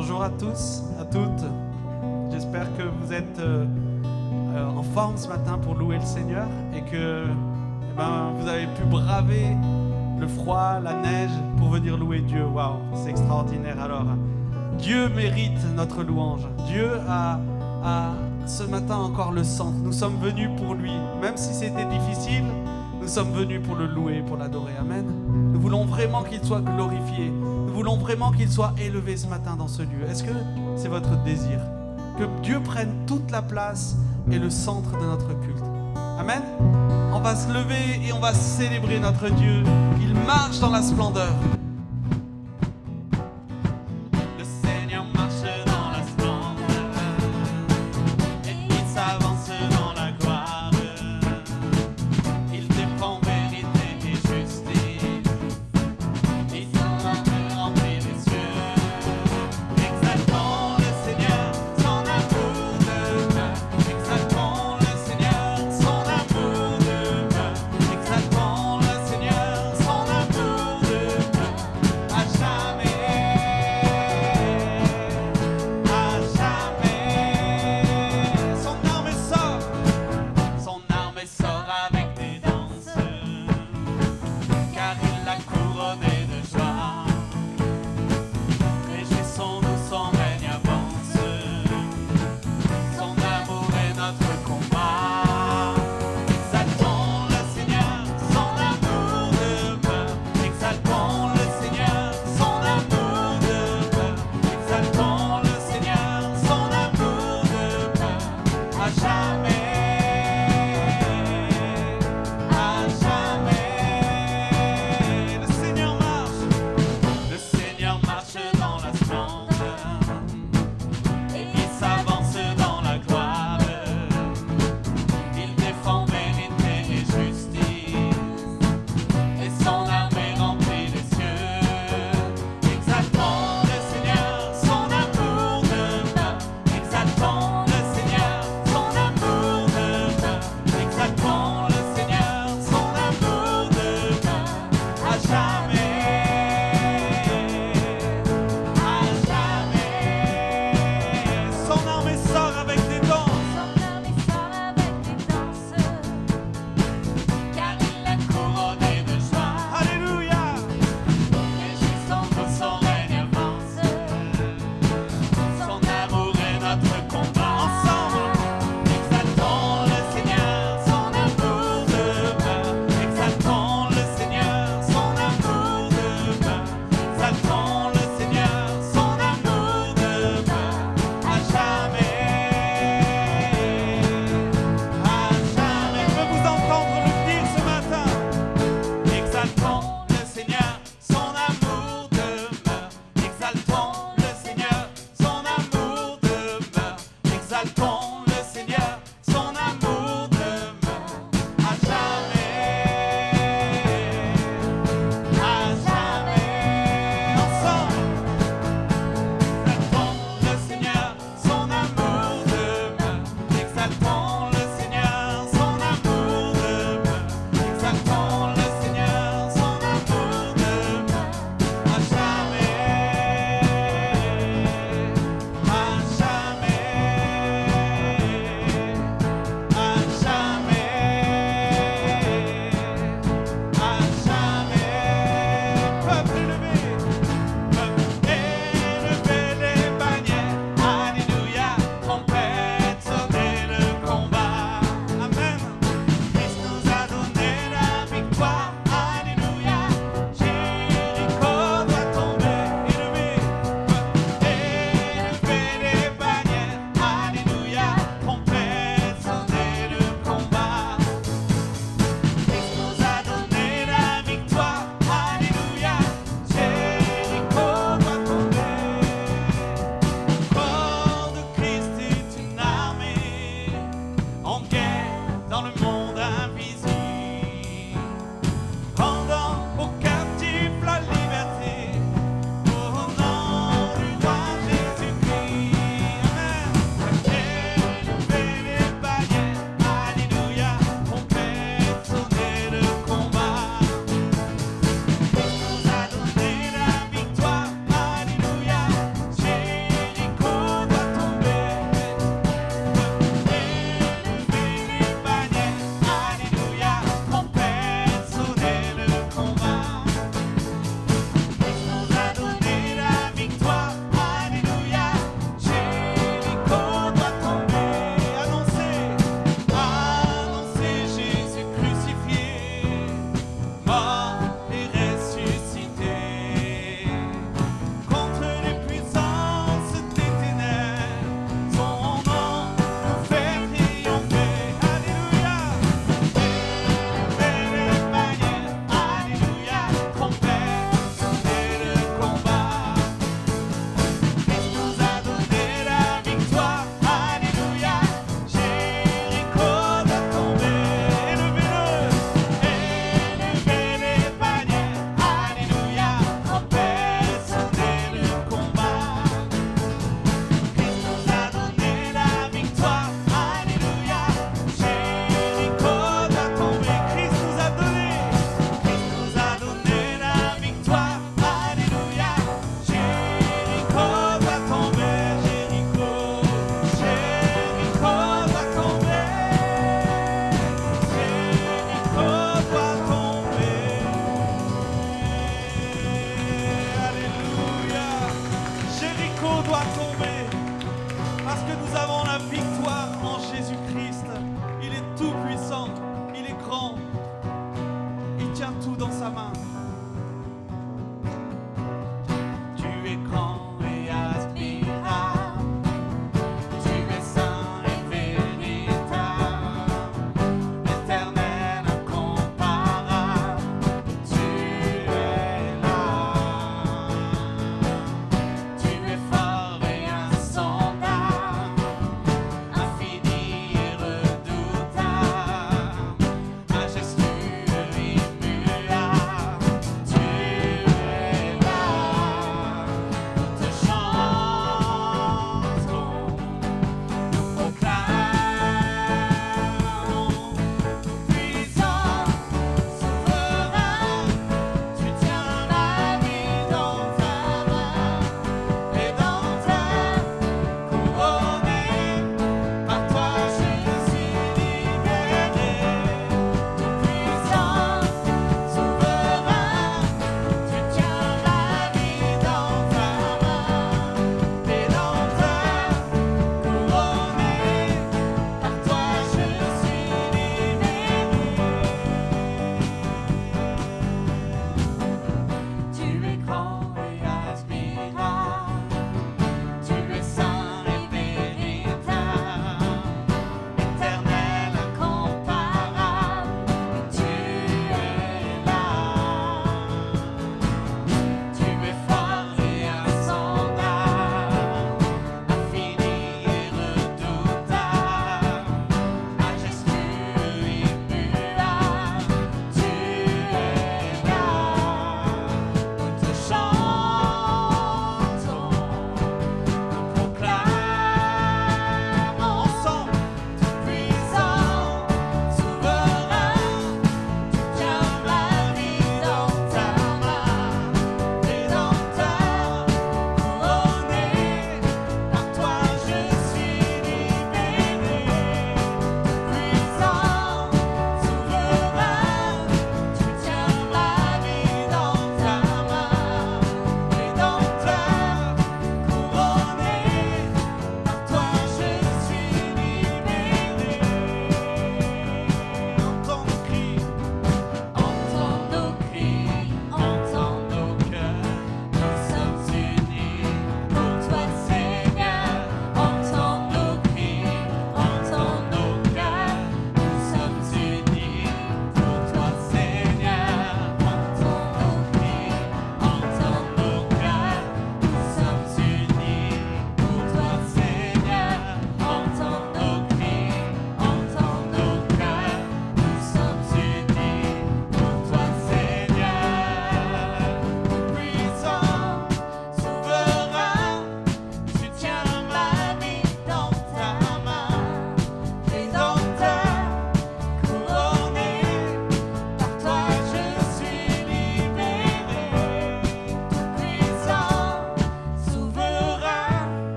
Bonjour à tous, à toutes. J'espère que vous êtes en forme ce matin pour louer le Seigneur et que vous avez pu braver le froid, la neige pour venir louer Dieu. Waouh, c'est extraordinaire. Alors, Dieu mérite notre louange. Dieu a ce matin encore le centre. Nous sommes venus pour lui. Même si c'était difficile, nous sommes venus pour le louer, pour l'adorer. Amen. Nous voulons vraiment qu'il soit glorifié. Nous voulons vraiment qu'il soit élevé ce matin dans ce lieu. Est-ce que c'est votre désir? Que Dieu prenne toute la place et le centre de notre culte. Amen. On va se lever et on va célébrer notre Dieu. Il marche dans la splendeur. Le Seigneur marche dans la splendeur et il s'avance dans la gloire. Il défend vérité et justice. Il remplit les cieux. Exaltons le Seigneur, son amour demeure. Exaltons le Seigneur, son amour demeure. Exaltons le Seigneur, son amour demeure.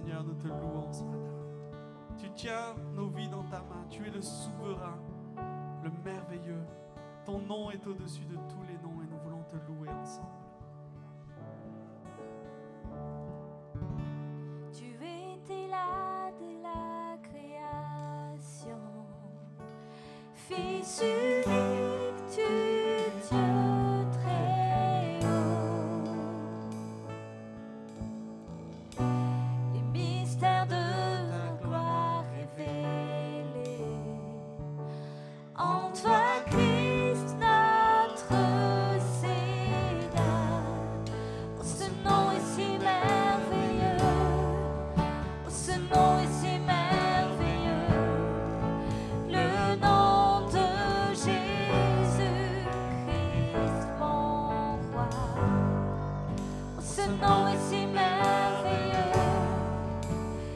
Seigneur, nous te louons ce matin. Tu tiens nos vies dans ta main. Tu es le souverain, le merveilleux. Ton nom est au-dessus de tous les noms et nous voulons te louer ensemble. Tu étais là dès la création, Fils unique, tu Dieu très haut. Les mystères de ta gloire révélés en toi, Christ, notre Seigneur. Oh, ce nom est si merveilleux. Oh, ce nom est si merveilleux. Le nom de Jésus Christ, mon roi. Oh, ce nom est si merveilleux.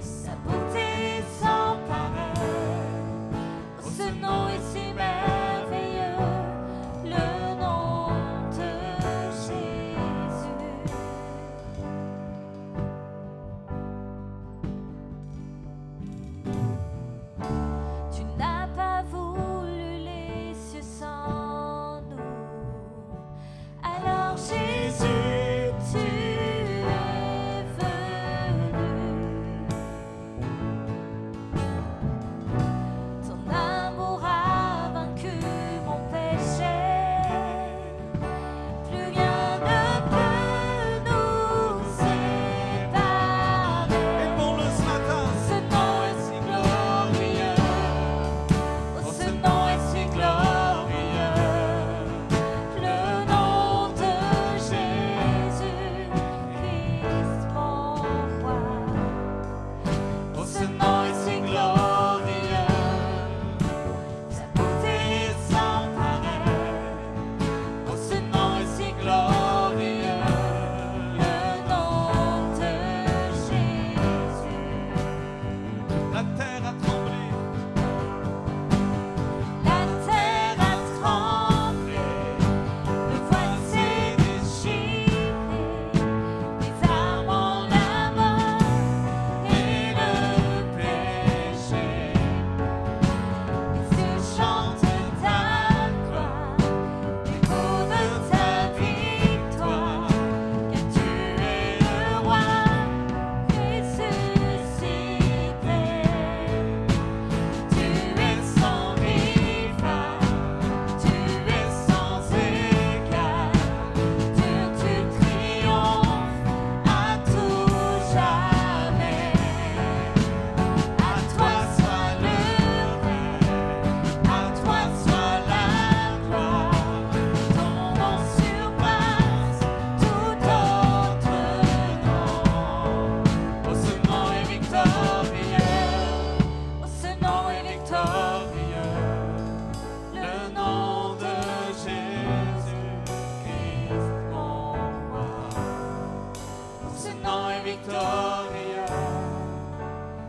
Sa beauté est sans pareil. Oh, ce nom est si merveilleux. Le nom de Jésus. Tu n'as pas voulu les cieux sans nous. Alors Jésus, tu es venu. Ton amour a vaincu mon péché. Plus rien ne peut nous séparer. Aimons-le ce matin. Ce nom est si glorieux. Oh, ce nom est si glorieux. Le nom de Jésus Christ, mon roi. Oh, ce nom est si glorieux. Sa beauté est sans pareil. Oh, ce nom est si glorieux. Le nom de Jésus. La terre a tremblé. La terre a tremblé, le voile s'est déchiré, les armes en la mort et le péché. Les cieux chantent ta gloire, l'écho de ta victoire, car tu es le roi ressuscité. Tu es sans rival, tu es sans égal, Dieu tu triomphes à tout jamais. À toi soit le règne, à toi soit la gloire, ton nom surpasse tout autre nom. Oh, ce nom est victorieux. Oh, ce nom est victorieux. Le nom de Jésus Christ, mon roi. Oh, ce nom est victorieux.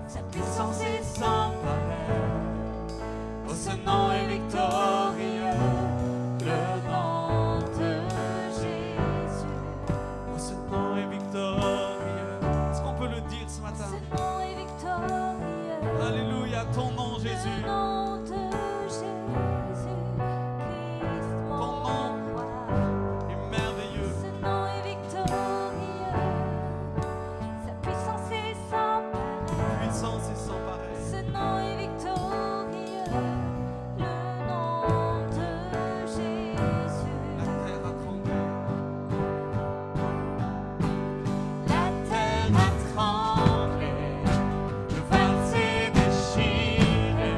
Sa puissance est sans pareil. Oh, ce nom est victorieux. Le nom de Jésus. Oh, ce nom est victorieux. Est-ce qu'on peut le dire ce matin? Ce nom est victorieux. Alléluia, ton nom Jésus. Le nom de Jésus Christ, mon Ton nom roi. est merveilleux. Ce nom est victorieux. Sa puissance est sans pareil. Puissance et sans pareil. Ce nom est victorieux. Le nom de Jésus. La terre a tremblé. La terre a tremblé, le voile s'est déchiré,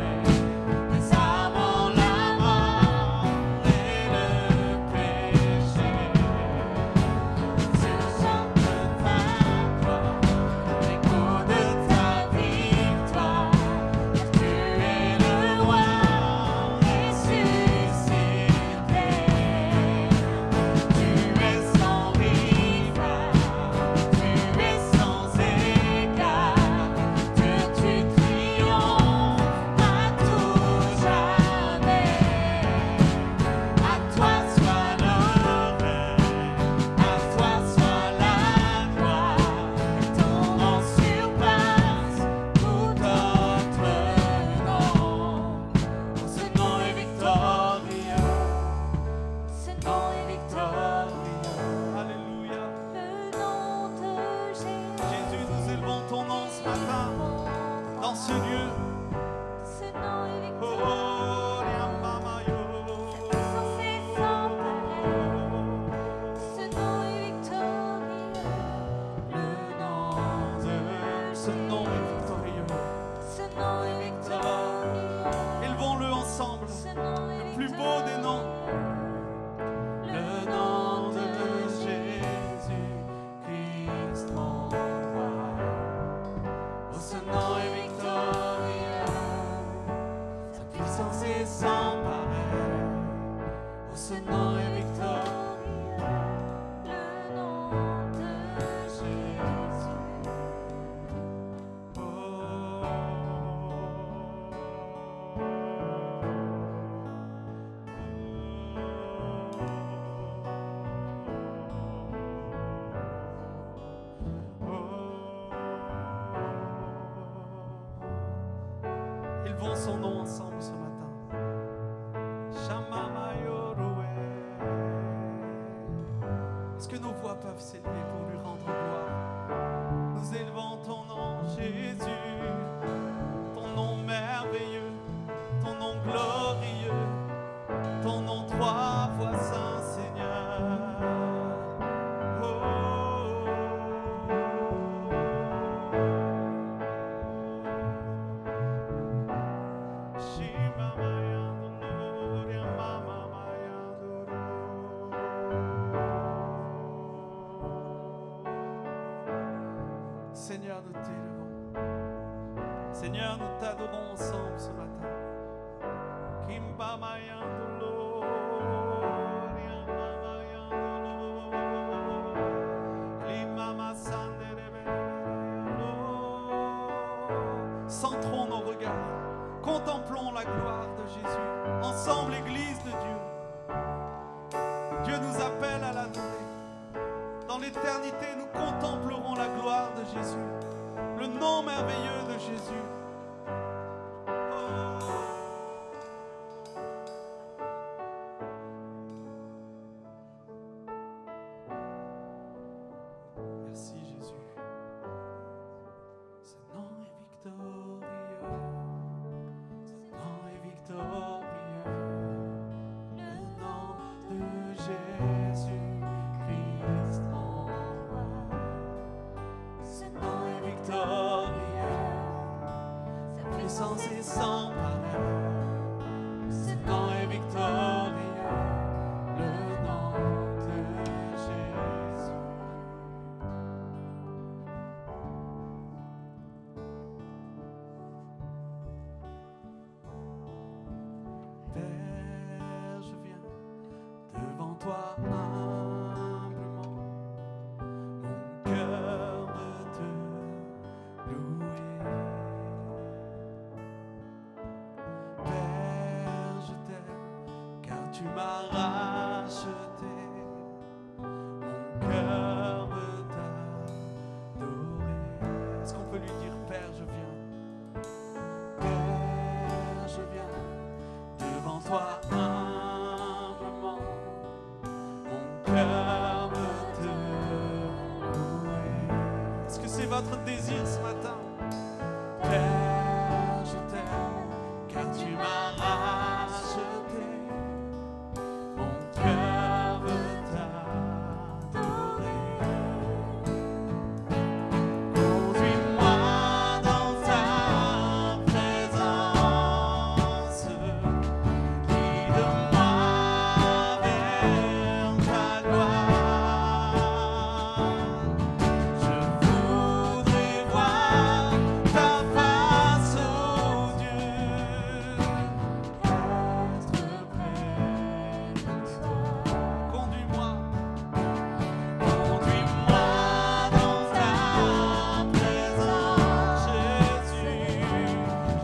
Élevons son nom ensemble ce matin. Est-ce que nos voix peuvent s'élever pour lui rendre gloire? Nous élevons ton nom, Jésus, ton nom merveilleux, ton nom glorieux, ton nom trois fois saint, Seigneur. Seigneur, nous t'élevons. Seigneur, nous t'adorons ensemble ce matin. Centrons nos regards, contemplons la gloire de Jésus. Ensemble, Église de Dieu. Dieu nous appelle à l'adorer. Dans l'éternité, nous contemplerons la gloire de Jésus, le nom merveilleux de Jésus. Merci Jésus. Ce nom est victorieux. Ce nom est victorieux. Le nom de Jésus Christ. Sa puissance est sans pareil. Ce nom est victorieux, le nom de Jésus. Père, je viens devant toi humblement. Mon cœur veut te louer. Père, je t'aime, car tu m'as racheté. Mon cœur veut t'adorer. Est-ce qu'on peut lui dire, Père, je viens. Père, je viens devant toi humblement. Mon cœur veut te louer. Est-ce que c'est votre désir ce matin? Père, je t'aime, car tu m'as racheté. Mon cœur veut t'adorer. Conduis-moi dans ta présence, guide-moi vers ta gloire. Je voudrais voir ta face, ô Dieu, être près de toi. Conduis-moi dans ta présence, Jésus,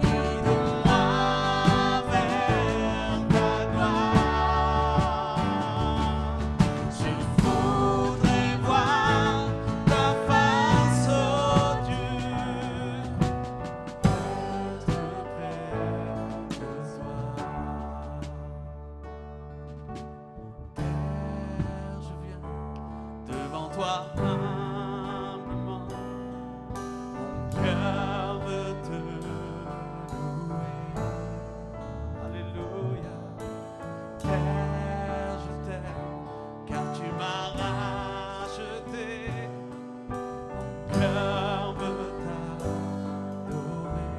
guide-moi vers ta gloire. Je voudrais voir ta face, ô Dieu, être près de toi. Père, je viens devant toi humblement. Mon cœur veut te louer. Alléluia. Père, je t'aime, car tu m'as racheté. Mon cœur veut t'adorer.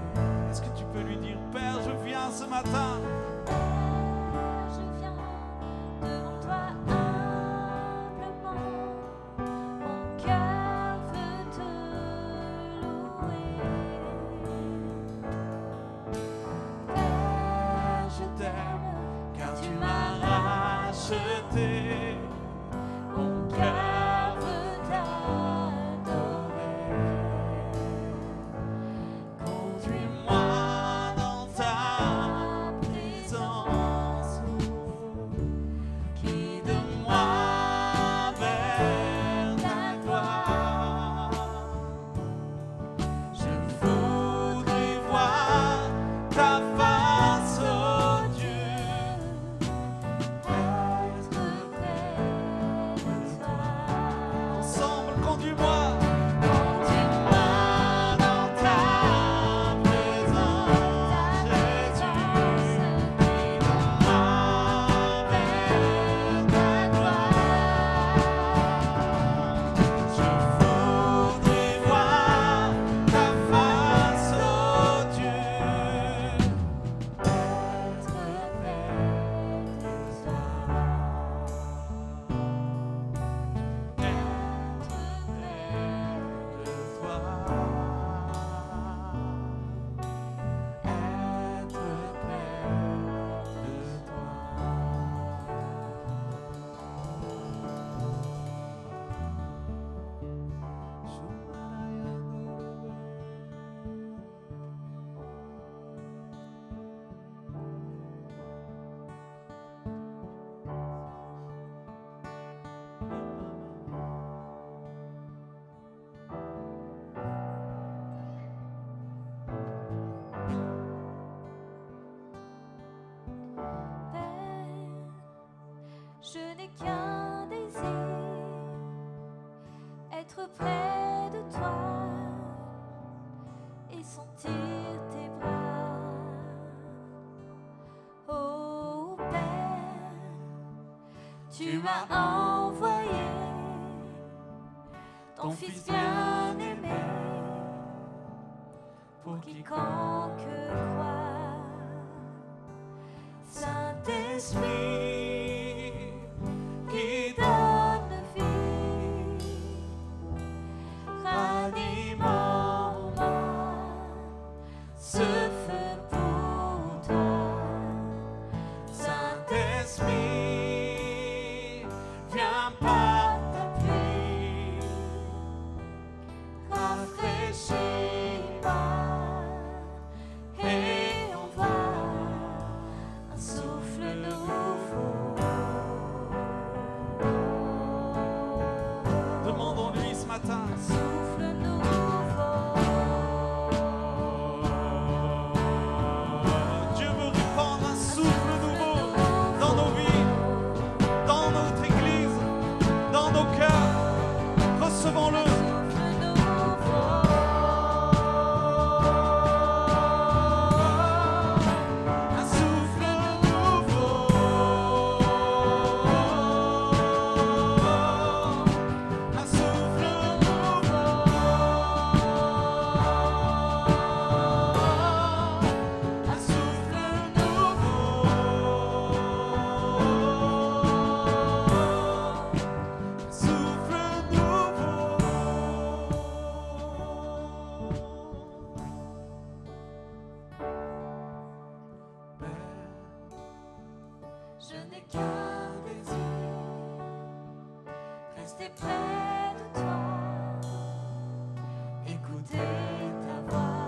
Est-ce que tu peux lui dire, Père, je viens ce matin? Je viens devant toi humblement. Mon cœur veut te louer. Père, je t'aime, car tu m'as racheté. Mon cœur veut t'adorer. Conduis-moi dans ta Tu m'as envoyé ton Fils bien-aimé pour quiconque croit. Saint-Esprit qui donne vie, ranime en moi ce feu pour toi. Saint-Esprit, viens par ta pluie, rafraîchis-moi et envoie un souffle nouveau. Demandons-lui ce matin. Un souffle nouveau. Dieu veut répandre un souffle nouveau dans nos vies, dans notre église, dans nos cœurs. Recevons-le. Un souffle nouveau. Un souffle nouveau. Un souffle nouveau. Un souffle nouveau. Père, Je n'ai qu'un désir, rester près de toi, écouter ta voix.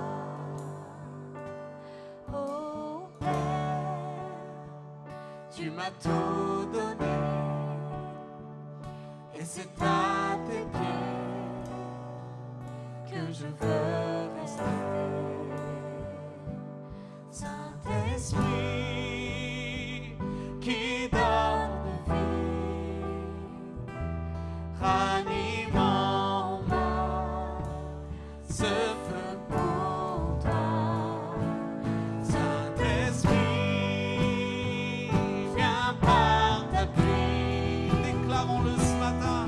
Oh Père, tu m'as tout donné, et c'est à tes pieds que je veux rester. Saint-Esprit qui donne vie, ranime en moi ce feu pour toi. Saint-Esprit, viens par ta pluie, déclarons-le ce matin.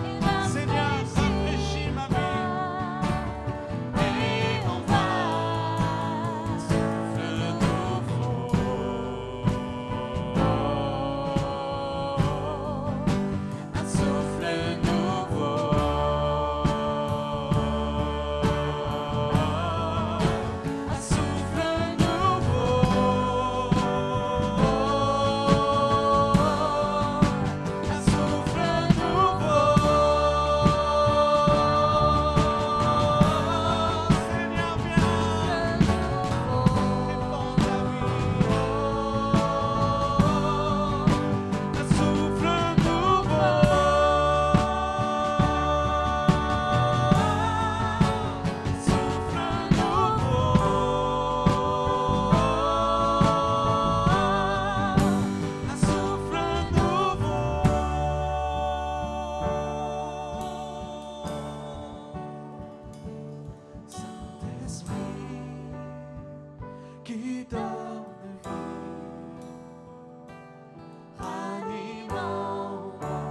Seigneur, rafraîchis ma vie. et envoie un souffle nouveau. Un souffle nouveau. Un souffle nouveau. Un souffle nouveau. Seigneur, viens. Répand ta vie. Un souffle nouveau. Un souffle nouveau. Un souffle nouveau. Saint-Esprit qui donne vie, ranime en moi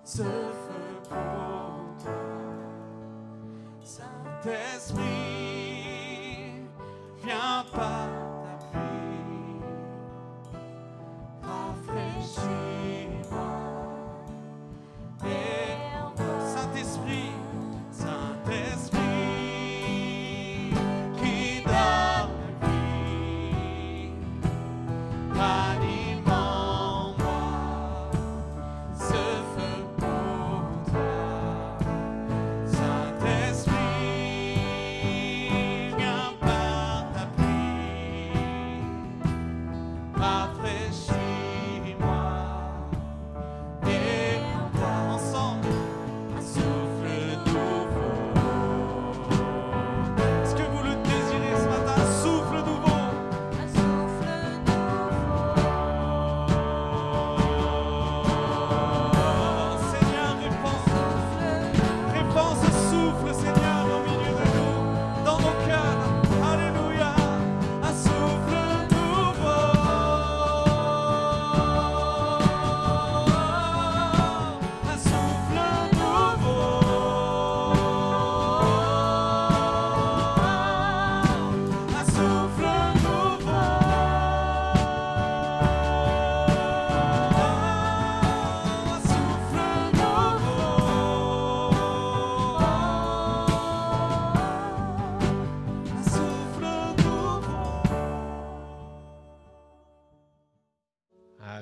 ce feu pour toi. Saint-Esprit, viens par ta pluie, rafraîchis-moi et envoie. Saint-Esprit, Saint-Esprit qui donne vie, ranime en moi ce feu pour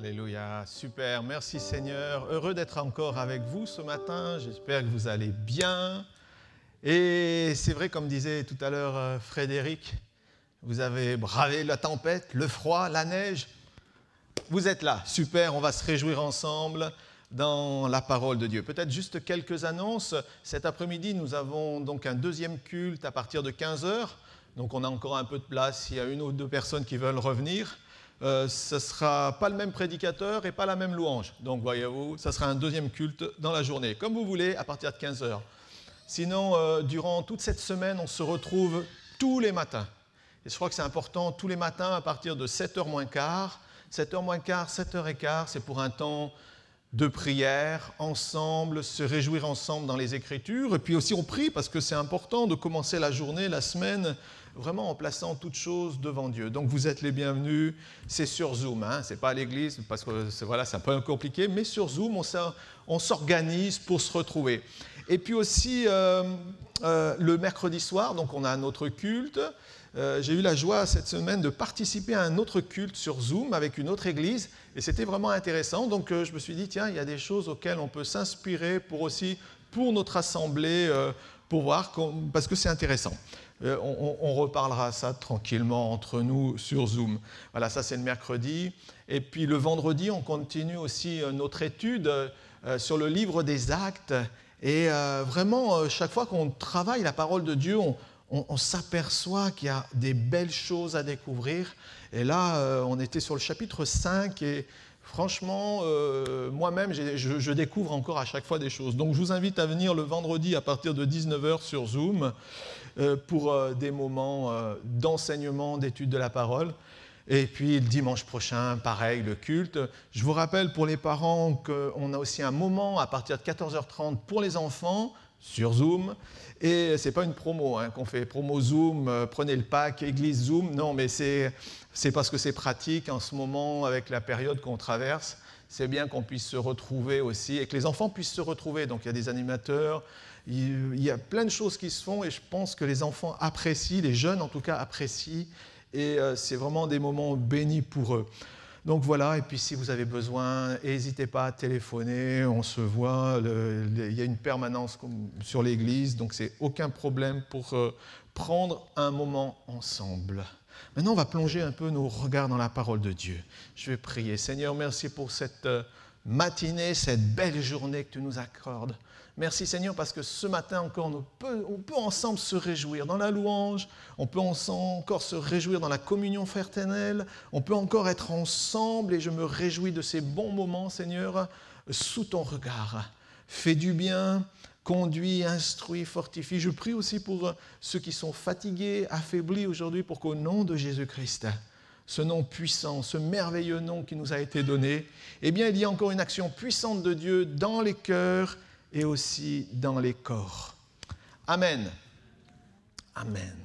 Alléluia, super, merci Seigneur. Heureux d'être encore avec vous ce matin, j'espère que vous allez bien. Et c'est vrai, comme disait tout à l'heure Frédéric, vous avez bravé la tempête, le froid, la neige. Vous êtes là, super, on va se réjouir ensemble dans la parole de Dieu. Peut-être juste quelques annonces. Cet après-midi, nous avons donc un deuxième culte à partir de 15h. Donc on a encore un peu de place, il y a une ou deux personnes qui veulent revenir. Ce ne sera pas le même prédicateur et pas la même louange. Donc voyez-vous, ça sera un deuxième culte dans la journée, comme vous voulez, à partir de 15h. Sinon, durant toute cette semaine, on se retrouve tous les matins. Et je crois que c'est important, tous les matins à partir de 7h moins quart. 7h moins quart, 7h15, c'est pour un temps de prière ensemble, se réjouir ensemble dans les Écritures. Et puis aussi on prie parce que c'est important de commencer la journée, la semaine, vraiment en plaçant toutes choses devant Dieu. Donc vous êtes les bienvenus, c'est sur Zoom, hein, c'est pas à l'église parce que c'est un peu compliqué, mais sur Zoom on s'organise pour se retrouver. Et puis aussi le mercredi soir, donc on a un autre culte. J'ai eu la joie cette semaine de participer à un autre culte sur Zoom avec une autre église et c'était vraiment intéressant. Donc je me suis dit, tiens, il y a des choses auxquelles on peut s'inspirer pour notre assemblée, pour voir, parce que c'est intéressant. On reparlera ça tranquillement entre nous sur Zoom. Voilà, ça c'est le mercredi. Et puis le vendredi, on continue aussi notre étude sur le livre des Actes. Et vraiment, chaque fois qu'on travaille la parole de Dieu, on s'aperçoit qu'il y a des belles choses à découvrir. Et là, on était sur le chapitre 5 et franchement, moi-même, je découvre encore à chaque fois des choses. Donc, je vous invite à venir le vendredi à partir de 19h sur Zoom pour des moments d'enseignement, d'étude de la parole. Et puis, le dimanche prochain, pareil, le culte. Je vous rappelle pour les parents qu'on a aussi un moment à partir de 14h30 pour les enfants sur Zoom. Et ce n'est pas une promo qu'on fait, promo Zoom, prenez le pack, église Zoom. Non, mais c'est parce que c'est pratique en ce moment avec la période qu'on traverse. C'est bien qu'on puisse se retrouver aussi et que les enfants puissent se retrouver. Donc il y a des animateurs, il y a plein de choses qui se font et je pense que les enfants apprécient, les jeunes en tout cas apprécient. Et c'est vraiment des moments bénis pour eux. Donc voilà, et puis si vous avez besoin, n'hésitez pas à téléphoner, on se voit, il y a une permanence sur l'église, donc c'est aucun problème pour prendre un moment ensemble. Maintenant, on va plonger un peu nos regards dans la parole de Dieu. Je vais prier. Seigneur, merci pour cette matinée, cette belle journée que tu nous accordes. Merci Seigneur parce que ce matin encore, on peut ensemble se réjouir dans la louange, on peut encore se réjouir dans la communion fraternelle, on peut encore être ensemble et je me réjouis de ces bons moments Seigneur, sous ton regard. Fais du bien, conduis, instruis, fortifie. Je prie aussi pour ceux qui sont fatigués, affaiblis aujourd'hui pour qu'au nom de Jésus-Christ, ce nom puissant, ce merveilleux nom qui nous a été donné, eh bien il y a encore une action puissante de Dieu dans les cœurs et aussi dans les corps. Amen. Amen.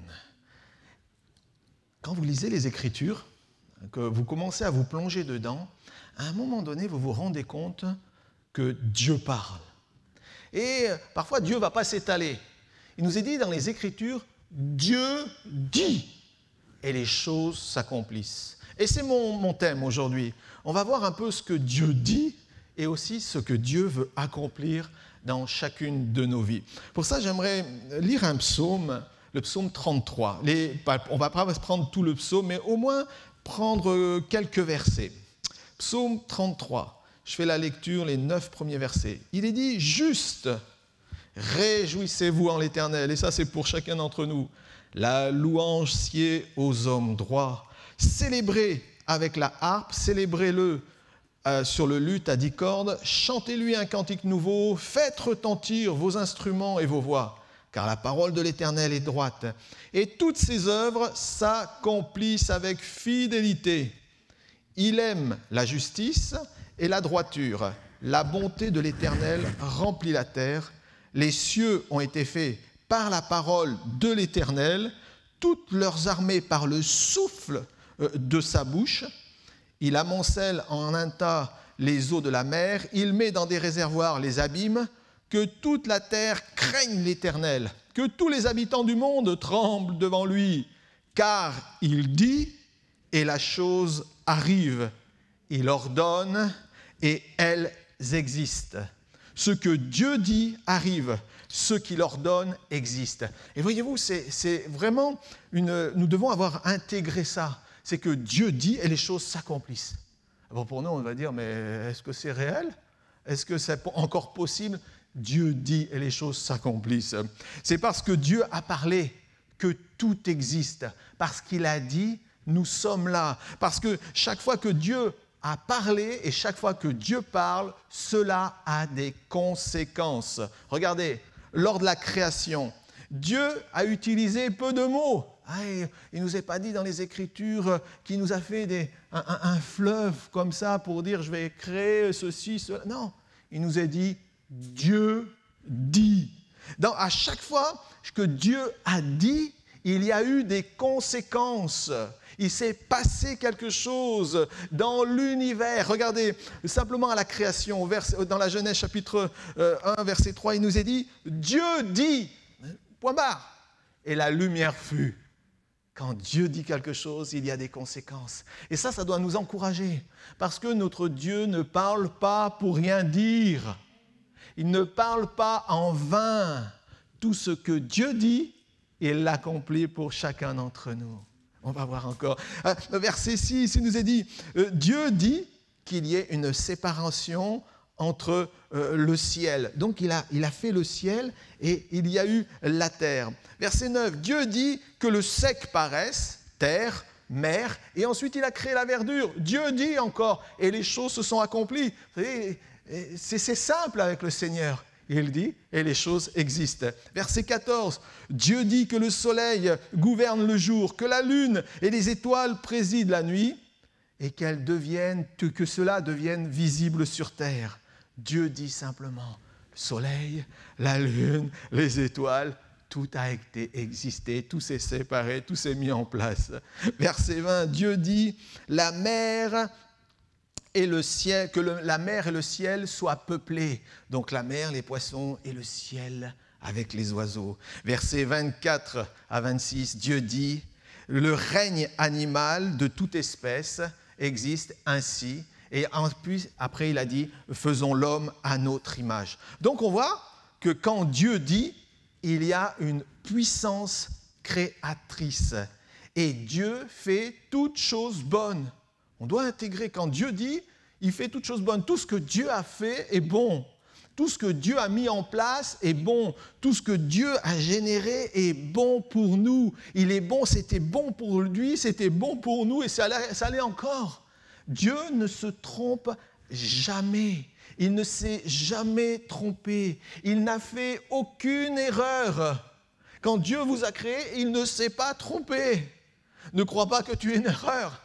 Quand vous lisez les Écritures, que vous commencez à vous plonger dedans, à un moment donné, vous vous rendez compte que Dieu parle. Et parfois, Dieu ne va pas s'étaler. Il nous est dit dans les Écritures, Dieu dit, et les choses s'accomplissent. Et c'est mon thème aujourd'hui. On va voir un peu ce que Dieu dit et aussi ce que Dieu veut accomplir dans chacune de nos vies. Pour ça, j'aimerais lire un psaume, le psaume 33. On ne va pas prendre tout le psaume, mais au moins prendre quelques versets. Psaume 33, je fais la lecture, les 9 premiers versets. Il est dit « Juste, réjouissez-vous en l'Éternel ». Et ça, c'est pour chacun d'entre nous. La louange sied aux hommes droits. Célébrez avec la harpe, célébrez-le sur le luth à 10 cordes, chantez-lui un cantique nouveau, faites retentir vos instruments et vos voix, car la parole de l'Éternel est droite, et toutes ses œuvres s'accomplissent avec fidélité. Il aime la justice et la droiture. La bonté de l'Éternel remplit la terre. Les cieux ont été faits par la parole de l'Éternel, toutes leurs armées par le souffle de sa bouche. Il amoncelle en un tas les eaux de la mer, il met dans des réservoirs les abîmes, que toute la terre craigne l'Éternel, que tous les habitants du monde tremblent devant lui, car il dit et la chose arrive, il ordonne et elles existent. Ce que Dieu dit arrive, ce qu'il ordonne existe. Et voyez-vous, c'est vraiment nous devons avoir intégré ça. C'est que Dieu dit et les choses s'accomplissent. Bon, pour nous, on va dire, mais est-ce que c'est réel? Est-ce que c'est encore possible? Dieu dit et les choses s'accomplissent. C'est parce que Dieu a parlé que tout existe. Parce qu'il a dit, nous sommes là. Parce que chaque fois que Dieu a parlé et chaque fois que Dieu parle, cela a des conséquences. Regardez, lors de la création, Dieu a utilisé peu de mots. Il ne nous est pas dit dans les Écritures qu'il nous a fait un fleuve comme ça pour dire je vais créer ceci, cela. Non, il nous a dit Dieu dit. À chaque fois que Dieu a dit, il y a eu des conséquences. Il s'est passé quelque chose dans l'univers. Regardez, simplement à la création, dans la Genèse chapitre 1, verset 3, il nous est dit, Dieu dit, point barre, et la lumière fut. Quand Dieu dit quelque chose, il y a des conséquences. Et ça doit nous encourager, parce que notre Dieu ne parle pas pour rien dire. Il ne parle pas en vain. Tout ce que Dieu dit, il l'accomplit pour chacun d'entre nous. On va voir encore. Verset 6, il nous est dit, Dieu dit qu'il y ait une séparation entre le ciel. Donc il a fait le ciel et il y a eu la terre. Verset 9, Dieu dit que le sec paraisse, terre, mer, et ensuite il a créé la verdure. Dieu dit encore, et les choses se sont accomplies. Vous savez, c'est simple avec le Seigneur. Il dit, et les choses existent. Verset 14, Dieu dit que le soleil gouverne le jour, que la lune et les étoiles président la nuit, et que cela devienne visible sur terre. Dieu dit simplement, le soleil, la lune, les étoiles, tout a existé, tout s'est séparé, tout s'est mis en place. Verset 20, Dieu dit, la mer et le ciel, que la mer et le ciel soient peuplés. Donc la mer, les poissons et le ciel avec les oiseaux. Versets 24 à 26, Dieu dit, le règne animal de toute espèce existe ainsi. Et puis, après, il a dit, faisons l'homme à notre image. Donc on voit que quand Dieu dit, il y a une puissance créatrice. Et Dieu fait toutes choses bonnes. On doit intégrer, quand Dieu dit, il fait toutes choses bonnes. Tout ce que Dieu a fait est bon. Tout ce que Dieu a mis en place est bon. Tout ce que Dieu a généré est bon pour nous. Il est bon, c'était bon pour lui, c'était bon pour nous et ça l'est encore. Dieu ne se trompe jamais. Il ne s'est jamais trompé. Il n'a fait aucune erreur. Quand Dieu vous a créé, il ne s'est pas trompé. Ne crois pas que tu es une erreur.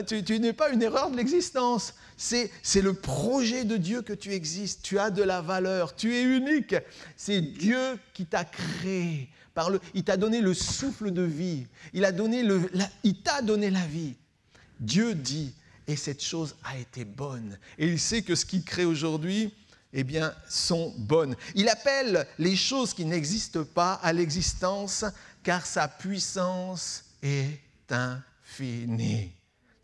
Tu n'es pas une erreur de l'existence. C'est le projet de Dieu que tu existes. Tu as de la valeur. Tu es unique. C'est Dieu qui t'a créé. Il t'a donné le souffle de vie. Il t'a donné la vie. Dieu dit, et cette chose a été bonne. Et il sait que ce qu'il crée aujourd'hui, sont bonnes. Il appelle les choses qui n'existent pas à l'existence, car sa puissance est infinie.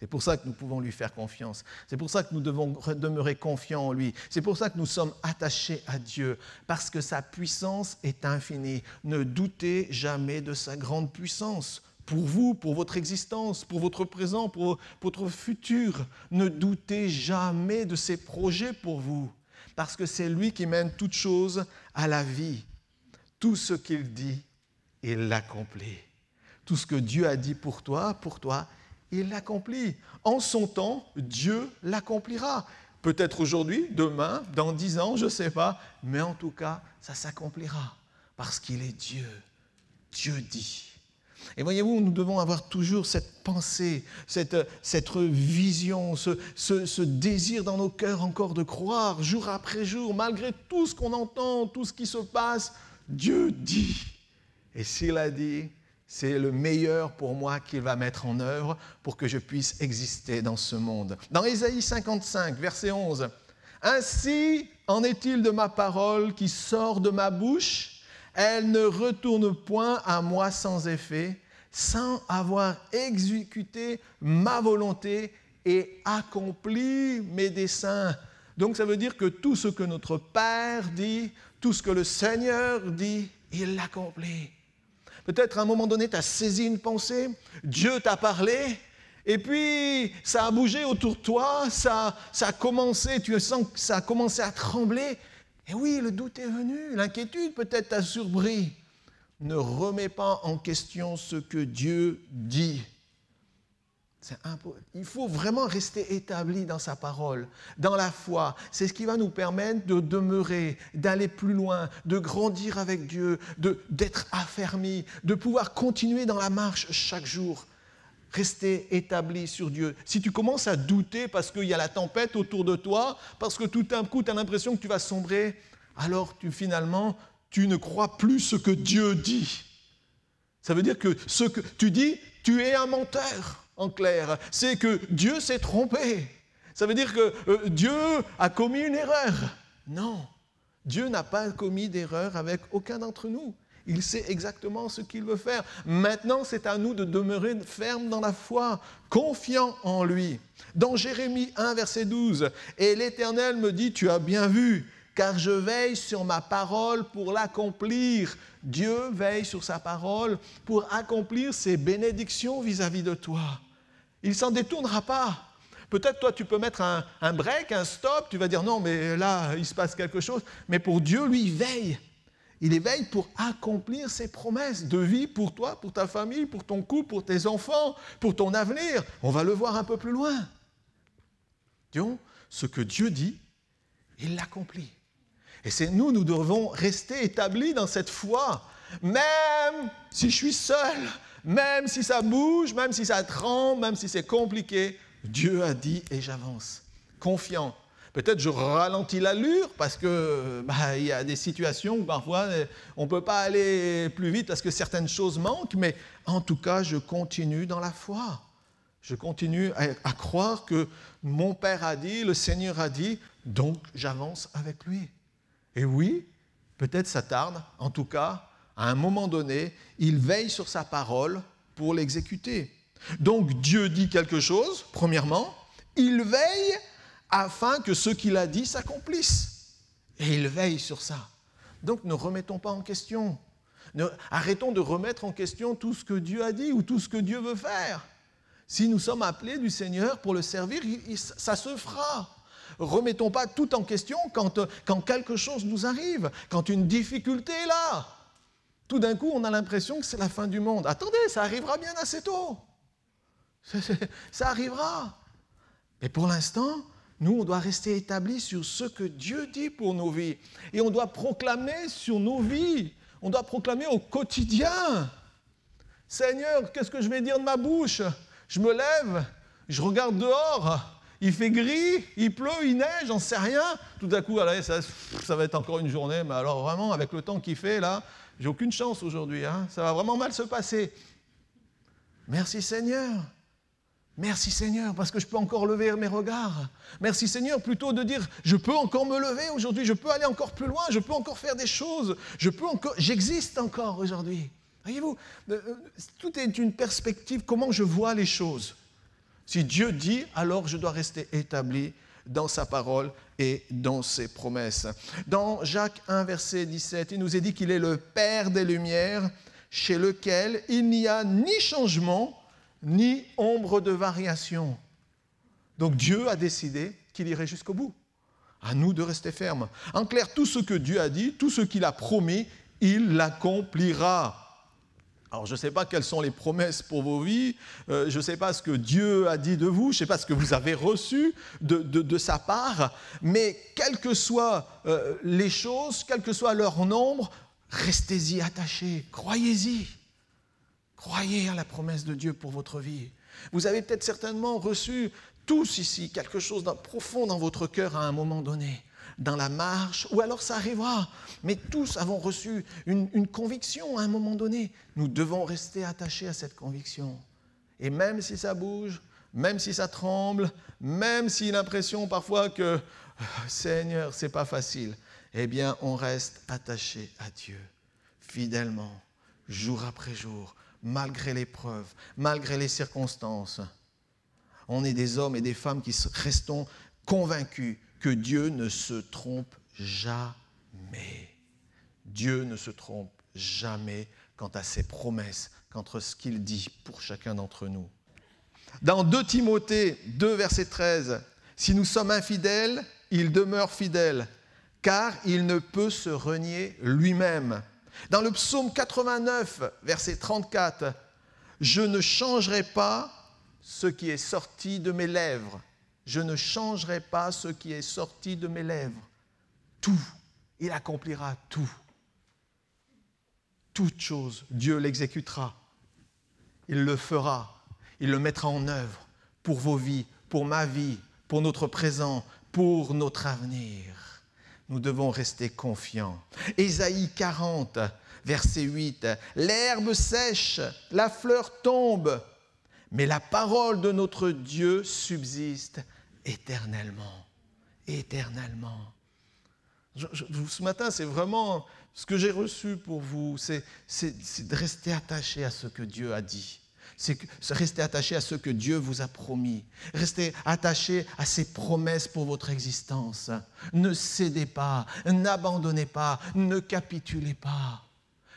C'est pour ça que nous pouvons lui faire confiance. C'est pour ça que nous devons demeurer confiants en lui. C'est pour ça que nous sommes attachés à Dieu, parce que sa puissance est infinie. Ne doutez jamais de sa grande puissance. Pour vous, pour votre existence, pour votre présent, pour votre futur. Ne doutez jamais de ses projets pour vous, parce que c'est lui qui mène toutes choses à la vie. Tout ce qu'il dit, il l'accomplit. Tout ce que Dieu a dit pour toi, il l'accomplit. En son temps, Dieu l'accomplira. Peut-être aujourd'hui, demain, dans 10 ans, je ne sais pas, mais en tout cas, ça s'accomplira, parce qu'il est Dieu. Dieu dit. Et voyez-vous, nous devons avoir toujours cette pensée, cette vision, ce désir dans nos cœurs encore de croire, jour après jour, malgré tout ce qu'on entend, tout ce qui se passe, Dieu dit. Et s'il a dit, c'est le meilleur pour moi qu'il va mettre en œuvre pour que je puisse exister dans ce monde. Dans Ésaïe 55, verset 11, « Ainsi en est-il de ma parole qui sort de ma bouche ? Elle ne retourne point à moi sans effet, sans avoir exécuté ma volonté et accomplit mes desseins. Donc ça veut dire que tout ce que notre Père dit, tout ce que le Seigneur dit, il l'accomplit. Peut-être à un moment donné, tu as saisi une pensée, Dieu t'a parlé, et puis ça a bougé autour de toi, ça a commencé, tu sens que ça a commencé à trembler. Et oui, le doute est venu, l'inquiétude peut-être t'a surpris. Ne remets pas en question ce que Dieu dit. Il faut vraiment rester établi dans sa parole, dans la foi. C'est ce qui va nous permettre de demeurer, d'aller plus loin, de grandir avec Dieu, d'être affermi, de pouvoir continuer dans la marche chaque jour. Rester établi sur Dieu. Si tu commences à douter parce qu'il y a la tempête autour de toi, parce que tout d'un coup tu as l'impression que tu vas sombrer, alors finalement tu ne crois plus ce que Dieu dit. Ça veut dire que ce que tu dis, tu es un menteur. En clair, c'est que Dieu s'est trompé. Ça veut dire que Dieu a commis une erreur. Non, Dieu n'a pas commis d'erreur avec aucun d'entre nous. Il sait exactement ce qu'il veut faire. Maintenant, c'est à nous de demeurer fermes dans la foi, confiants en lui. Dans Jérémie 1, verset 12, « Et l'Éternel me dit, tu as bien vu, car je veille sur ma parole pour l'accomplir. » Dieu veille sur sa parole pour accomplir ses bénédictions vis-à-vis de toi. Il ne s'en détournera pas. Peut-être toi, tu peux mettre un break, un stop, tu vas dire non, mais là, il se passe quelque chose. Mais pour Dieu, lui, il veille. Il veille pour accomplir ses promesses de vie pour toi, pour ta famille, pour ton couple, pour tes enfants, pour ton avenir. On va le voir un peu plus loin. Donc, ce que Dieu dit, il l'accomplit. Et c'est nous devons rester établis dans cette foi, même si je suis seul, même si ça bouge, même si ça tremble, même si c'est compliqué, Dieu a dit et j'avance, confiant. Peut-être je ralentis l'allure parce que il y a des situations où parfois on ne peut pas aller plus vite parce que certaines choses manquent, mais en tout cas je continue dans la foi. Je continue à croire que mon Père a dit, le Seigneur a dit, donc j'avance avec lui. Et oui, peut-être ça tarde, en tout cas, à un moment donné, il veille sur sa parole pour l'exécuter. Donc Dieu dit quelque chose, premièrement, il veille afin que ce qu'il a dit s'accomplisse. Et il veille sur ça. Donc ne remettons pas en question. Arrêtons de remettre en question tout ce que Dieu a dit ou tout ce que Dieu veut faire. Si nous sommes appelés du Seigneur pour le servir, ça se fera. Remettons pas tout en question quand quelque chose nous arrive, quand une difficulté est là. Tout d'un coup, on a l'impression que c'est la fin du monde. Attendez, ça arrivera bien assez tôt. Ça arrivera. Mais pour l'instant, nous, on doit rester établis sur ce que Dieu dit pour nos vies. Et on doit proclamer sur nos vies. On doit proclamer au quotidien. Seigneur, qu'est-ce que je vais dire de ma bouche? Je me lève, je regarde dehors. Il fait gris, il pleut, il neige, j'en sais rien. Tout d'un coup, allez, ça va être encore une journée, mais alors vraiment, avec le temps qu'il fait, là, j'ai aucune chance aujourd'hui. Ça va vraiment mal se passer. Merci Seigneur. Merci Seigneur, parce que je peux encore lever mes regards. Merci Seigneur, plutôt de dire, je peux encore me lever aujourd'hui, je peux aller encore plus loin, je peux encore faire des choses, j'existe encore aujourd'hui. Voyez-vous, tout est une perspective, comment je vois les choses. Si Dieu dit, alors je dois rester établi dans sa parole et dans ses promesses. Dans Jacques 1, verset 17, il nous est dit qu'il est le Père des Lumières, chez lequel il n'y a ni changement, ni ombre de variation. Donc Dieu a décidé qu'il irait jusqu'au bout. À nous de rester fermes. En clair, tout ce que Dieu a dit, tout ce qu'il a promis, il l'accomplira. Alors, je ne sais pas quelles sont les promesses pour vos vies, je ne sais pas ce que Dieu a dit de vous, je ne sais pas ce que vous avez reçu de sa part, mais quelles que soient les choses, quel que soit leur nombre, restez-y attachés, croyez-y. Croyez à la promesse de Dieu pour votre vie. Vous avez peut-être certainement reçu, tous ici, quelque chose de profond dans votre cœur à un moment donné. Dans la marche, ou alors ça arrivera. Mais tous avons reçu une conviction à un moment donné. Nous devons rester attachés à cette conviction. Et même si ça bouge, même si ça tremble, même si l'impression parfois que Seigneur, c'est pas facile, eh bien on reste attaché à Dieu, fidèlement, jour après jour, malgré l'épreuve, malgré les circonstances. on est des hommes et des femmes qui restons convaincus que Dieu ne se trompe jamais. Dieu ne se trompe jamais quant à ses promesses, quant à ce qu'il dit pour chacun d'entre nous. Dans 2 Timothée 2, verset 13, « Si nous sommes infidèles, il demeure fidèle, car il ne peut se renier lui-même. » Dans le psaume 89, verset 34, « Je ne changerai pas ce qui est sorti de mes lèvres. Je ne changerai pas ce qui est sorti de mes lèvres. » Tout, il accomplira tout. Toute chose, Dieu l'exécutera. Il le fera. Il le mettra en œuvre pour vos vies, pour ma vie, pour notre présent, pour notre avenir. Nous devons rester confiants. Ésaïe 40, verset 8. « L'herbe sèche, la fleur tombe, mais la parole de notre Dieu subsiste éternellement. » Éternellement. Ce matin, c'est vraiment ce que j'ai reçu pour vous, c'est de rester attaché à ce que Dieu a dit. C'est rester attaché à ce que Dieu vous a promis. Restez attaché à ses promesses pour votre existence. Ne cédez pas, n'abandonnez pas, ne capitulez pas.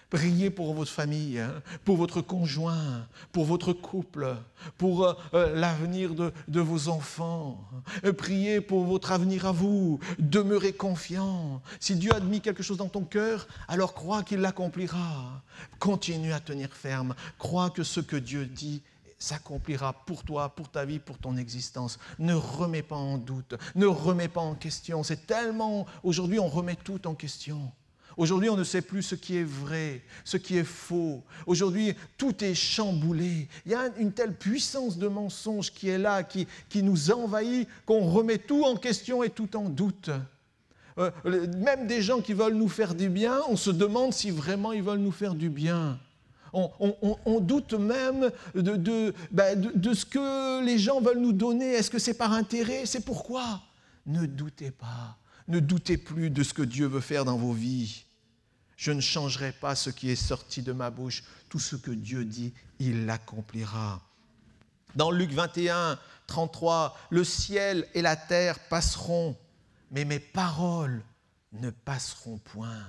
Priez pour votre famille, pour votre conjoint, pour votre couple, pour l'avenir de vos enfants. Priez pour votre avenir à vous. Demeurez confiant. Si Dieu a mis quelque chose dans ton cœur, alors crois qu'il l'accomplira. Continue à tenir ferme. Crois que ce que Dieu dit s'accomplira pour toi, pour ta vie, pour ton existence. Ne remets pas en doute, ne remets pas en question. C'est tellement... Aujourd'hui, on remet tout en question. Aujourd'hui, on ne sait plus ce qui est vrai, ce qui est faux. Aujourd'hui, tout est chamboulé. Il y a une telle puissance de mensonge qui est là, qui nous envahit, qu'on remet tout en question et tout en doute. Même des gens qui veulent nous faire du bien, on se demande si vraiment ils veulent nous faire du bien. On doute même de ce que les gens veulent nous donner. Est-ce que c'est par intérêt? C'est pourquoi? Ne doutez pas. Ne doutez plus de ce que Dieu veut faire dans vos vies. Je ne changerai pas ce qui est sorti de ma bouche. Tout ce que Dieu dit, il l'accomplira. Dans Luc 21, 33, « Le ciel et la terre passeront, mais mes paroles ne passeront point. »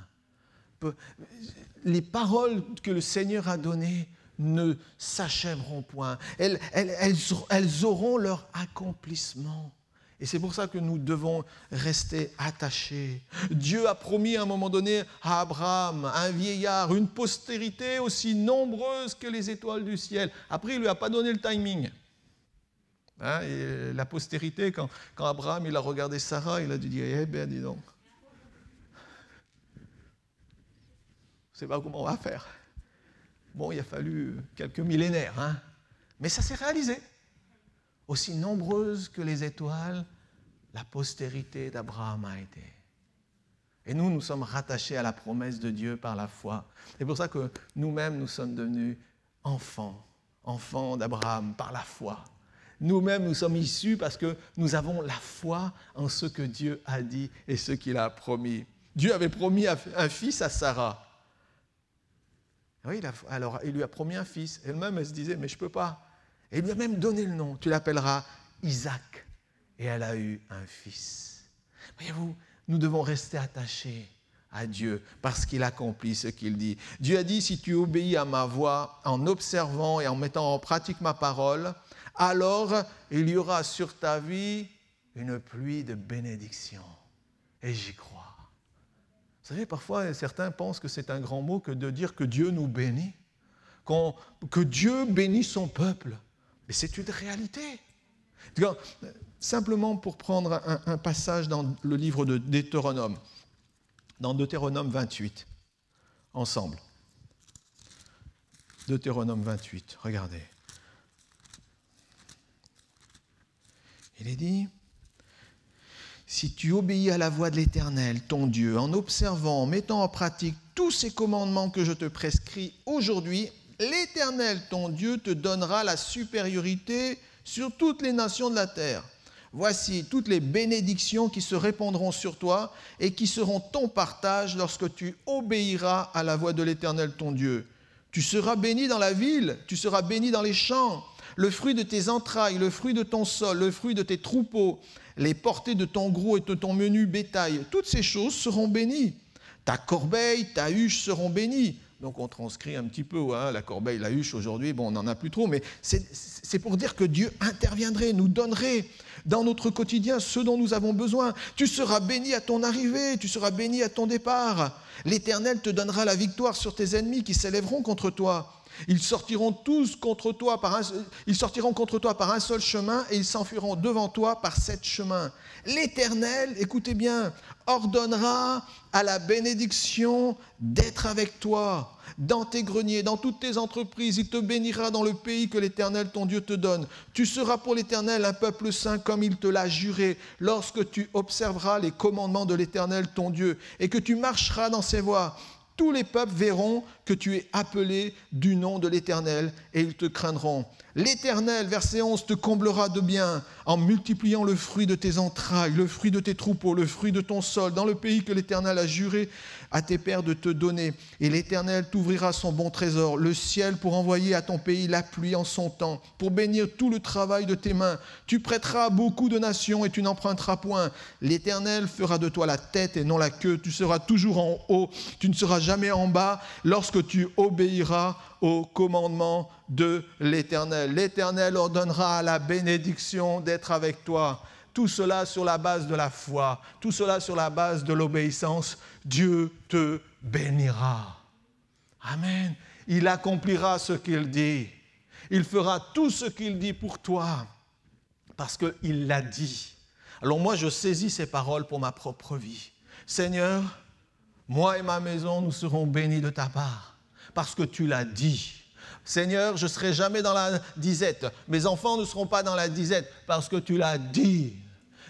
Les paroles que le Seigneur a données ne s'achèveront point. Elles auront leur accomplissement. Et c'est pour ça que nous devons rester attachés. Dieu a promis à un moment donné à Abraham, un vieillard, une postérité aussi nombreuse que les étoiles du ciel. Après, il ne lui a pas donné le timing. Et la postérité, quand Abraham il a regardé Sarah, il a dû dire, eh bien, dis donc, je ne sais pas comment on va faire. Bon, il a fallu quelques millénaires, mais ça s'est réalisé. Aussi nombreuse que les étoiles, la postérité d'Abraham a été. Et nous sommes rattachés à la promesse de Dieu par la foi. C'est pour ça que nous-mêmes, nous sommes devenus enfants d'Abraham par la foi. Nous-mêmes, nous sommes issus parce que nous avons la foi en ce que Dieu a dit et ce qu'il a promis. Dieu avait promis un fils à Sarah. Oui, alors il lui a promis un fils. Elle-même, elle se disait, mais je ne peux pas. Et il lui a même donné le nom. Tu l'appelleras Isaac. Et elle a eu un fils. Voyez-vous, nous devons rester attachés à Dieu parce qu'il accomplit ce qu'il dit. Dieu a dit, si tu obéis à ma voix en observant et en mettant en pratique ma parole, alors il y aura sur ta vie une pluie de bénédiction. Et j'y crois. Vous savez, parfois, certains pensent que c'est un grand mot que de dire que Dieu nous bénit, que Dieu bénit son peuple. Mais c'est une réalité. Simplement pour prendre un passage dans le livre de Deutéronome, dans Deutéronome 28, ensemble. Deutéronome 28, regardez. Il est dit, « Si tu obéis à la voix de l'Éternel, ton Dieu, en observant, en mettant en pratique tous ces commandements que je te prescris aujourd'hui, l'Éternel, ton Dieu, te donnera la supériorité sur toutes les nations de la terre. Voici toutes les bénédictions qui se répandront sur toi et qui seront ton partage lorsque tu obéiras à la voix de l'Éternel, ton Dieu. Tu seras béni dans la ville, tu seras béni dans les champs. le fruit de tes entrailles, le fruit de ton sol, le fruit de tes troupeaux, les portées de ton gros et de ton menu bétail. Toutes ces choses seront bénies. Ta corbeille, ta huche seront bénies. Donc on transcrit un petit peu, hein, la corbeille, la huche aujourd'hui, bon, on n'en a plus trop, mais c'est pour dire que Dieu interviendrait, nous donnerait dans notre quotidien ce dont nous avons besoin. Tu seras béni à ton arrivée, tu seras béni à ton départ. L'Éternel te donnera la victoire sur tes ennemis qui s'élèveront contre toi. Ils sortiront tous contre toi ils sortiront contre toi par un seul chemin et ils s'enfuiront devant toi par 7 chemins. L'Éternel, écoutez bien, ordonnera à la bénédiction d'être avec toi dans tes greniers, dans toutes tes entreprises. Il te bénira dans le pays que l'Éternel, ton Dieu, te donne. Tu seras pour l'Éternel un peuple saint comme il te l'a juré, lorsque tu observeras les commandements de l'Éternel, ton Dieu, et que tu marcheras dans ses voies. Tous les peuples verront que tu es appelé du nom de l'Éternel et ils te craindront. L'Éternel, verset 11, te comblera de bien en multipliant le fruit de tes entrailles, le fruit de tes troupeaux, le fruit de ton sol, dans le pays que l'Éternel a juré à tes pères de te donner. Et l'Éternel t'ouvrira son bon trésor, le ciel pour envoyer à ton pays la pluie en son temps, pour bénir tout le travail de tes mains. Tu prêteras à beaucoup de nations et tu n'emprunteras point. L'Éternel fera de toi la tête et non la queue. Tu seras toujours en haut, tu ne seras jamais en bas lorsque tu obéiras au commandement de l'Éternel. L'Éternel ordonnera la bénédiction d'être avec toi. Tout cela sur la base de la foi, tout cela sur la base de l'obéissance. Dieu te bénira. Amen. Il accomplira ce qu'il dit. Il fera tout ce qu'il dit pour toi parce qu'il l'a dit. Alors moi, je saisis ces paroles pour ma propre vie. Seigneur, moi et ma maison, nous serons bénis de ta part parce que tu l'as dit. Seigneur, je ne serai jamais dans la disette. Mes enfants ne seront pas dans la disette parce que tu l'as dit.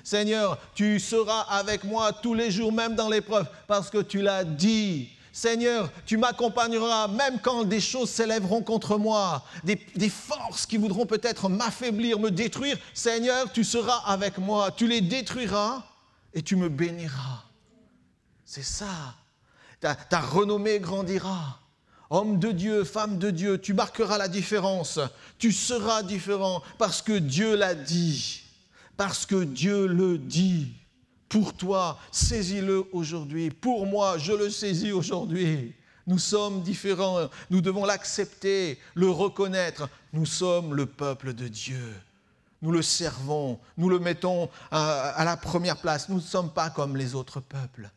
Seigneur, tu seras avec moi tous les jours, même dans l'épreuve, parce que tu l'as dit. Seigneur, tu m'accompagneras même quand des choses s'élèveront contre moi, des forces qui voudront peut-être m'affaiblir, me détruire. Seigneur, tu seras avec moi, tu les détruiras et tu me béniras. C'est ça. Ta renommée grandira. Homme de Dieu, femme de Dieu, tu marqueras la différence. Tu seras différent parce que Dieu l'a dit. Parce que Dieu le dit. Pour toi, saisis-le aujourd'hui. Pour moi, je le saisis aujourd'hui. Nous sommes différents. Nous devons l'accepter, le reconnaître. Nous sommes le peuple de Dieu. Nous le servons. Nous le mettons à la première place. Nous ne sommes pas comme les autres peuples.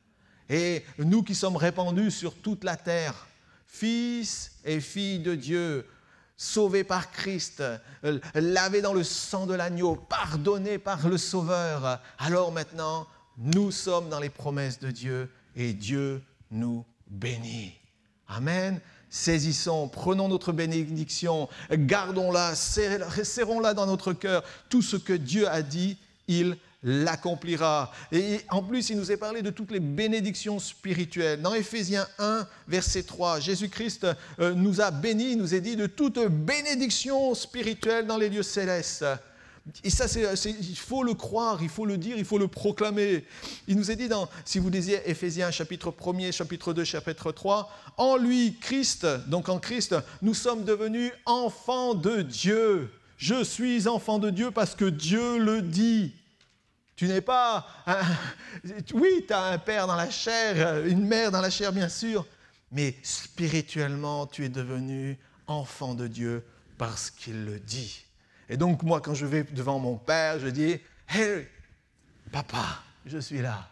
Et nous qui sommes répandus sur toute la terre, fils et filles de Dieu, sauvés par Christ, lavés dans le sang de l'agneau, pardonnés par le Sauveur. Alors maintenant, nous sommes dans les promesses de Dieu et Dieu nous bénit. Amen. Saisissons, prenons notre bénédiction, gardons-la, serrons-la dans notre cœur. Tout ce que Dieu a dit, il l'accomplira. Et en plus, il nous est parlé de toutes les bénédictions spirituelles. Dans Éphésiens 1, verset 3, Jésus-Christ nous a bénis, nous a dit de toute bénédiction spirituelle dans les lieux célestes. Et ça, il faut le croire, il faut le dire, il faut le proclamer. Il nous est dit, si vous lisez Éphésiens chapitre 1er, chapitre 2, chapitre 3, en lui, Christ, donc en Christ, nous sommes devenus enfants de Dieu. Je suis enfant de Dieu parce que Dieu le dit. Tu n'es pas... Oui, tu as un père dans la chair, une mère dans la chair, bien sûr, mais spirituellement, tu es devenu enfant de Dieu parce qu'il le dit. Et donc, moi, quand je vais devant mon père, je dis « Hey, papa, je suis là.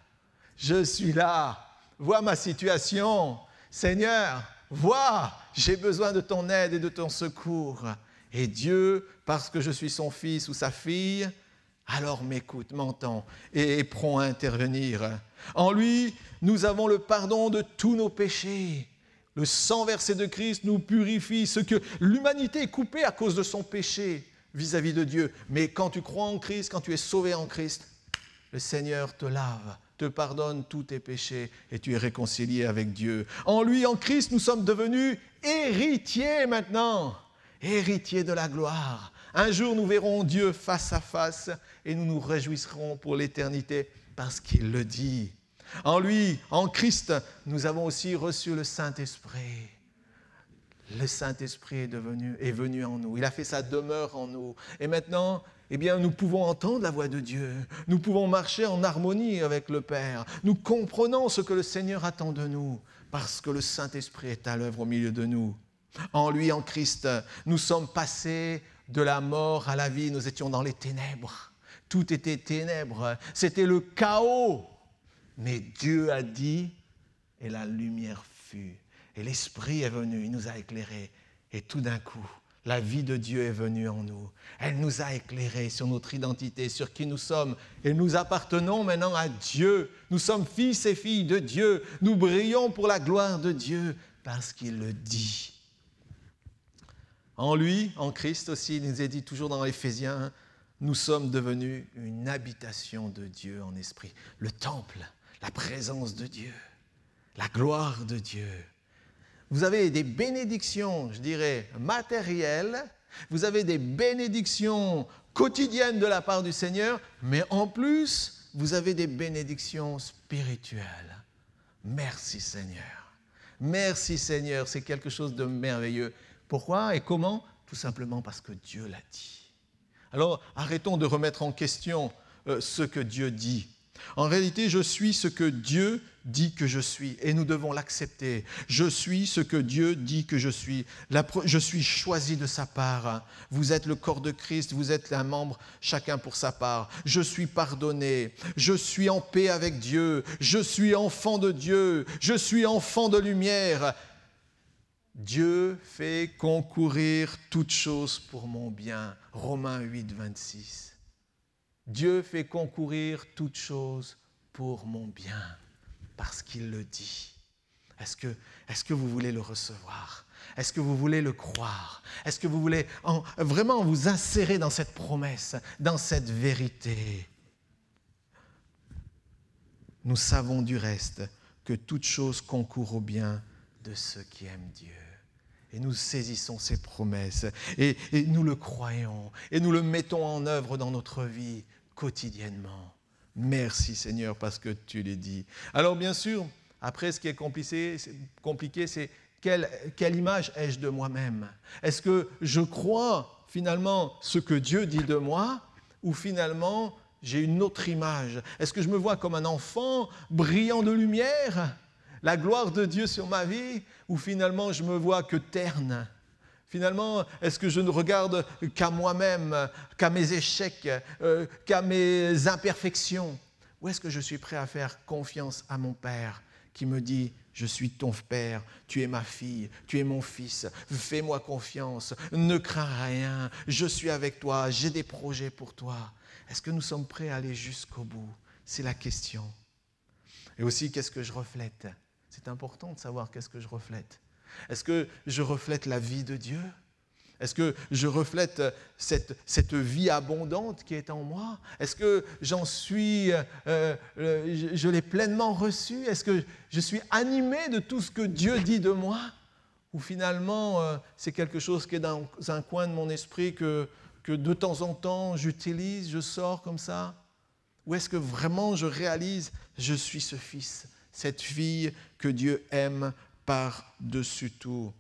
Je suis là. Vois ma situation. Seigneur, vois, j'ai besoin de ton aide et de ton secours. » Et Dieu, parce que je suis son fils ou sa fille, alors m'écoute, m'entend et est prompt à intervenir. En lui, nous avons le pardon de tous nos péchés. Le sang versé de Christ nous purifie, ce que l'humanité est coupée à cause de son péché vis-à-vis de Dieu. Mais quand tu crois en Christ, quand tu es sauvé en Christ, le Seigneur te lave, te pardonne tous tes péchés et tu es réconcilié avec Dieu. En lui, en Christ, nous sommes devenus héritiers maintenant, héritiers de la gloire. Un jour, nous verrons Dieu face à face et nous nous réjouirons pour l'éternité parce qu'il le dit. En lui, en Christ, nous avons aussi reçu le Saint-Esprit. le Saint-Esprit est venu en nous. Il a fait sa demeure en nous. Et maintenant, eh bien, nous pouvons entendre la voix de Dieu. Nous pouvons marcher en harmonie avec le Père. Nous comprenons ce que le Seigneur attend de nous parce que le Saint-Esprit est à l'œuvre au milieu de nous. En lui, en Christ, nous sommes passés de la mort à la vie. Nous étions dans les ténèbres. Tout était ténèbres. C'était le chaos. Mais Dieu a dit, et la lumière fut. Et l'Esprit est venu, il nous a éclairés. Et tout d'un coup, la vie de Dieu est venue en nous. Elle nous a éclairés sur notre identité, sur qui nous sommes. Et nous appartenons maintenant à Dieu. Nous sommes fils et filles de Dieu. Nous brillons pour la gloire de Dieu parce qu'il le dit. En lui, en Christ aussi, il nous est dit toujours dans Éphésiens, nous sommes devenus une habitation de Dieu en esprit. Le temple, la présence de Dieu, la gloire de Dieu. Vous avez des bénédictions, je dirais, matérielles, vous avez des bénédictions quotidiennes de la part du Seigneur, mais en plus, vous avez des bénédictions spirituelles. Merci Seigneur. Merci Seigneur, c'est quelque chose de merveilleux. Pourquoi et comment? Tout simplement parce que Dieu l'a dit. Alors, arrêtons de remettre en question ce que Dieu dit. En réalité, je suis ce que Dieu dit que je suis et nous devons l'accepter. Je suis ce que Dieu dit que je suis. Je suis choisi de sa part. Vous êtes le corps de Christ, vous êtes un membre, chacun pour sa part. Je suis pardonné, je suis en paix avec Dieu, je suis enfant de Dieu, je suis enfant de lumière. Dieu fait concourir toutes choses pour mon bien. Romains 8, 26. Dieu fait concourir toutes choses pour mon bien, parce qu'il le dit. Est-ce que vous voulez le recevoir? Est-ce que vous voulez le croire? Est-ce que vous voulez vraiment vous insérer dans cette promesse, dans cette vérité? Nous savons du reste que toute chose concourt au bien de ceux qui aiment Dieu. Et nous saisissons ces promesses et nous le croyons et nous le mettons en œuvre dans notre vie quotidiennement. Merci Seigneur parce que tu l'as dit. Alors bien sûr, après ce qui est compliqué, c'est quelle image ai-je de moi-même? Est-ce que je crois finalement ce que Dieu dit de moi ou finalement j'ai une autre image? Est-ce que je me vois comme un enfant brillant de lumière? La gloire de Dieu sur ma vie, ou finalement je me vois que terne? Finalement, est-ce que je ne regarde qu'à moi-même, qu'à mes échecs, qu'à mes imperfections? Ou est-ce que je suis prêt à faire confiance à mon Père qui me dit « Je suis ton Père, tu es ma fille, tu es mon fils, fais-moi confiance, ne crains rien, je suis avec toi, j'ai des projets pour toi. » Est-ce que nous sommes prêts à aller jusqu'au bout? C'est la question. Et aussi, qu'est-ce que je reflète? C'est important de savoir qu'est-ce que je reflète. Est-ce que je reflète la vie de Dieu? Est-ce que je reflète cette vie abondante qui est en moi? Est-ce que je l'ai pleinement reçue? Est-ce que je suis animé de tout ce que Dieu dit de moi? Ou finalement, c'est quelque chose qui est dans un coin de mon esprit que de temps en temps j'utilise, je sors comme ça? Ou est-ce que vraiment je réalise, je suis ce fils, cette fille que Dieu aime par-dessus tout?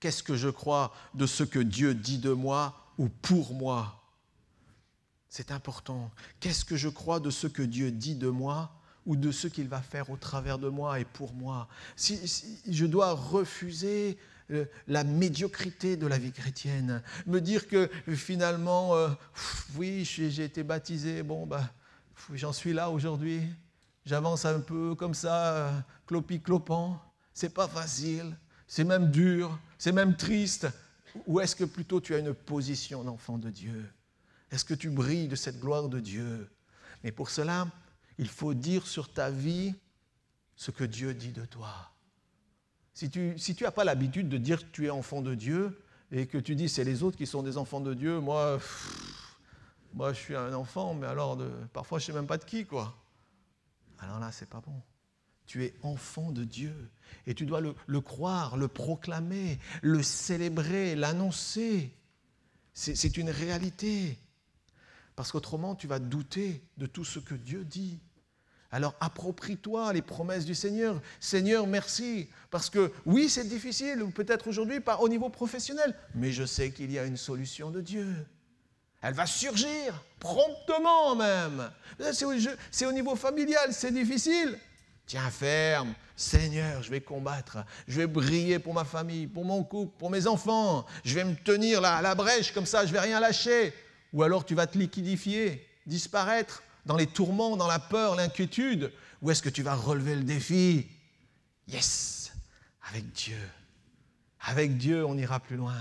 Qu'est-ce que je crois de ce que Dieu dit de moi ou pour moi? C'est important. Qu'est-ce que je crois de ce que Dieu dit de moi ou de ce qu'il va faire au travers de moi et pour moi? Si je dois refuser la médiocrité de la vie chrétienne, me dire que finalement, oui, j'ai été baptisé, j'en suis là aujourd'hui, j'avance un peu comme ça, clopi-clopant, c'est pas facile, c'est même dur, c'est même triste. Ou est-ce que plutôt tu as une position d'enfant de Dieu? Est-ce que tu brilles de cette gloire de Dieu? Mais pour cela, il faut dire sur ta vie ce que Dieu dit de toi. Si tu n'as pas l'habitude de dire que tu es enfant de Dieu et que tu dis c'est les autres qui sont des enfants de Dieu, moi je suis un enfant, mais alors parfois je ne sais même pas de qui, quoi. Alors là, c'est pas bon. Tu es enfant de Dieu et tu dois le croire, le proclamer, le célébrer, l'annoncer. C'est une réalité. Parce qu'autrement, tu vas douter de tout ce que Dieu dit. Alors approprie-toi les promesses du Seigneur. Seigneur, merci. Parce que oui, c'est difficile, peut-être aujourd'hui, pas au niveau professionnel, mais je sais qu'il y a une solution de Dieu. Elle va surgir, promptement même. C'est au niveau familial, c'est difficile. Tiens ferme, Seigneur, je vais combattre, je vais briller pour ma famille, pour mon couple, pour mes enfants. Je vais me tenir là à la brèche, comme ça, je ne vais rien lâcher. Ou alors tu vas te liquidifier, disparaître dans les tourments, dans la peur, l'inquiétude. Ou est-ce que tu vas relever le défi? Yes, avec Dieu. Avec Dieu, on ira plus loin.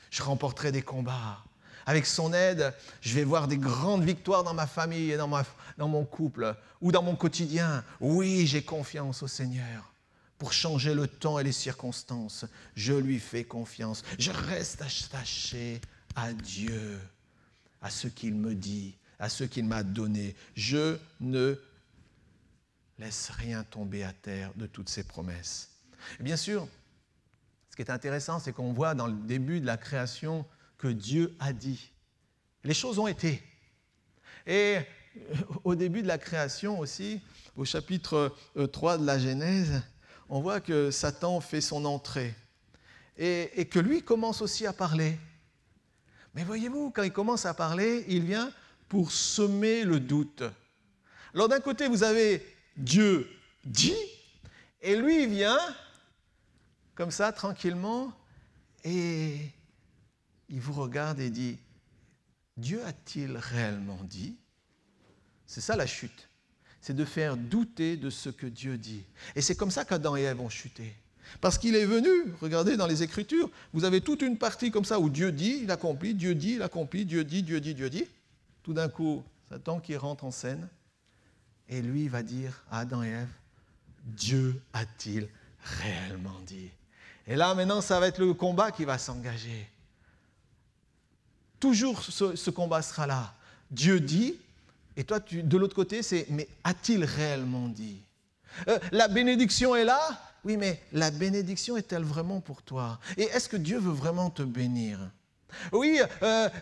Je remporterai des combats. Avec son aide, je vais voir des grandes victoires dans ma famille et dans mon couple ou dans mon quotidien. Oui, j'ai confiance au Seigneur pour changer le temps et les circonstances. Je lui fais confiance. Je reste attaché à Dieu, à ce qu'il me dit, à ce qu'il m'a donné. Je ne laisse rien tomber à terre de toutes ses promesses. Et bien sûr, ce qui est intéressant, c'est qu'on voit dans le début de la création que Dieu a dit. Les choses ont été. Et au début de la création aussi, au chapitre 3 de la Genèse, on voit que Satan fait son entrée et que lui commence aussi à parler. Mais voyez-vous, quand il commence à parler, il vient pour semer le doute. Alors d'un côté, vous avez Dieu dit, et lui, il vient comme ça, tranquillement, et il vous regarde et dit, Dieu a-t-il réellement dit? C'est ça la chute. C'est de faire douter de ce que Dieu dit. Et c'est comme ça qu'Adam et Ève ont chuté. Parce qu'il est venu, regardez dans les Écritures, vous avez toute une partie comme ça où Dieu dit, il accomplit, Dieu dit, il accomplit, Dieu dit, Dieu dit, Dieu dit. Tout d'un coup, Satan qui rentre en scène, et lui va dire à Adam et Ève, Dieu a-t-il réellement dit? Et là, maintenant, ça va être le combat qui va s'engager. Toujours ce combat sera là. Dieu dit, et toi, de l'autre côté, c'est, mais a-t-il réellement dit? La bénédiction est là, oui, mais la bénédiction est-elle vraiment pour toi? Et est-ce que Dieu veut vraiment te bénir? Oui,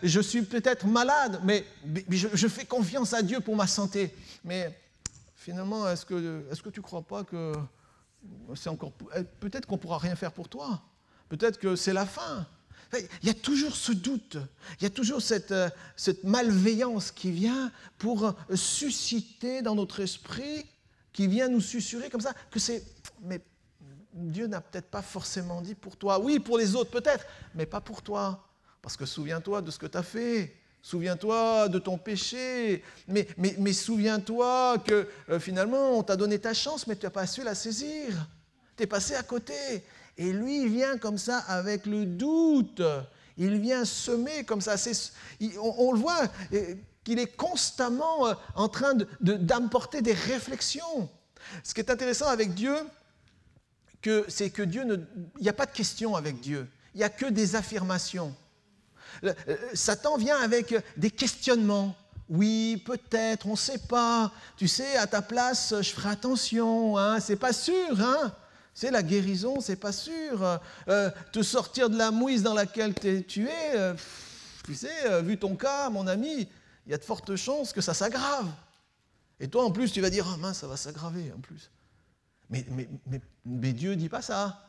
je suis peut-être malade, mais je fais confiance à Dieu pour ma santé. Mais finalement, est-ce que tu ne crois pas que c'est encore... Peut-être qu'on ne pourra rien faire pour toi. Peut-être que c'est la fin. Il y a toujours ce doute, il y a toujours cette malveillance qui vient pour susciter dans notre esprit, qui vient nous susurrer comme ça, que c'est... Mais Dieu n'a peut-être pas forcément dit pour toi. Oui, pour les autres peut-être, mais pas pour toi. Parce que souviens-toi de ce que tu as fait. Souviens-toi de ton péché. Mais souviens-toi que finalement, on t'a donné ta chance, mais tu n'as pas su la saisir. Tu es passé à côté. Et lui, il vient comme ça avec le doute. Il vient semer comme ça. On le voit qu'il est constamment en train d'apporter des réflexions. Ce qui est intéressant avec Dieu, c'est que Dieu il n'y a pas de questions avec Dieu. Il n'y a que des affirmations. Satan vient avec des questionnements. Oui, peut-être, on ne sait pas. Tu sais, à ta place, je ferai attention. Hein, c'est pas sûr, hein. C'est la guérison, c'est pas sûr. Te sortir de la mouise dans laquelle tu es, tu sais, vu ton cas, mon ami, il y a de fortes chances que ça s'aggrave. Et toi, en plus, tu vas dire, ah mince, ça va s'aggraver, en plus. Mais Dieu ne dit pas ça.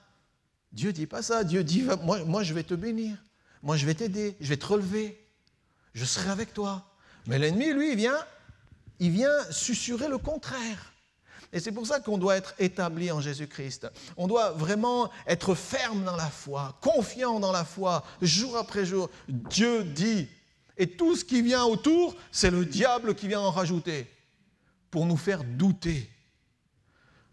Dieu ne dit pas ça. Dieu dit, moi, je vais te bénir. Moi, je vais t'aider. Je vais te relever. Je serai avec toi. Mais l'ennemi, lui, il vient susurrer le contraire. Et c'est pour ça qu'on doit être établi en Jésus-Christ. On doit vraiment être ferme dans la foi, confiant dans la foi, jour après jour. Dieu dit. Et tout ce qui vient autour, c'est le diable qui vient en rajouter pour nous faire douter.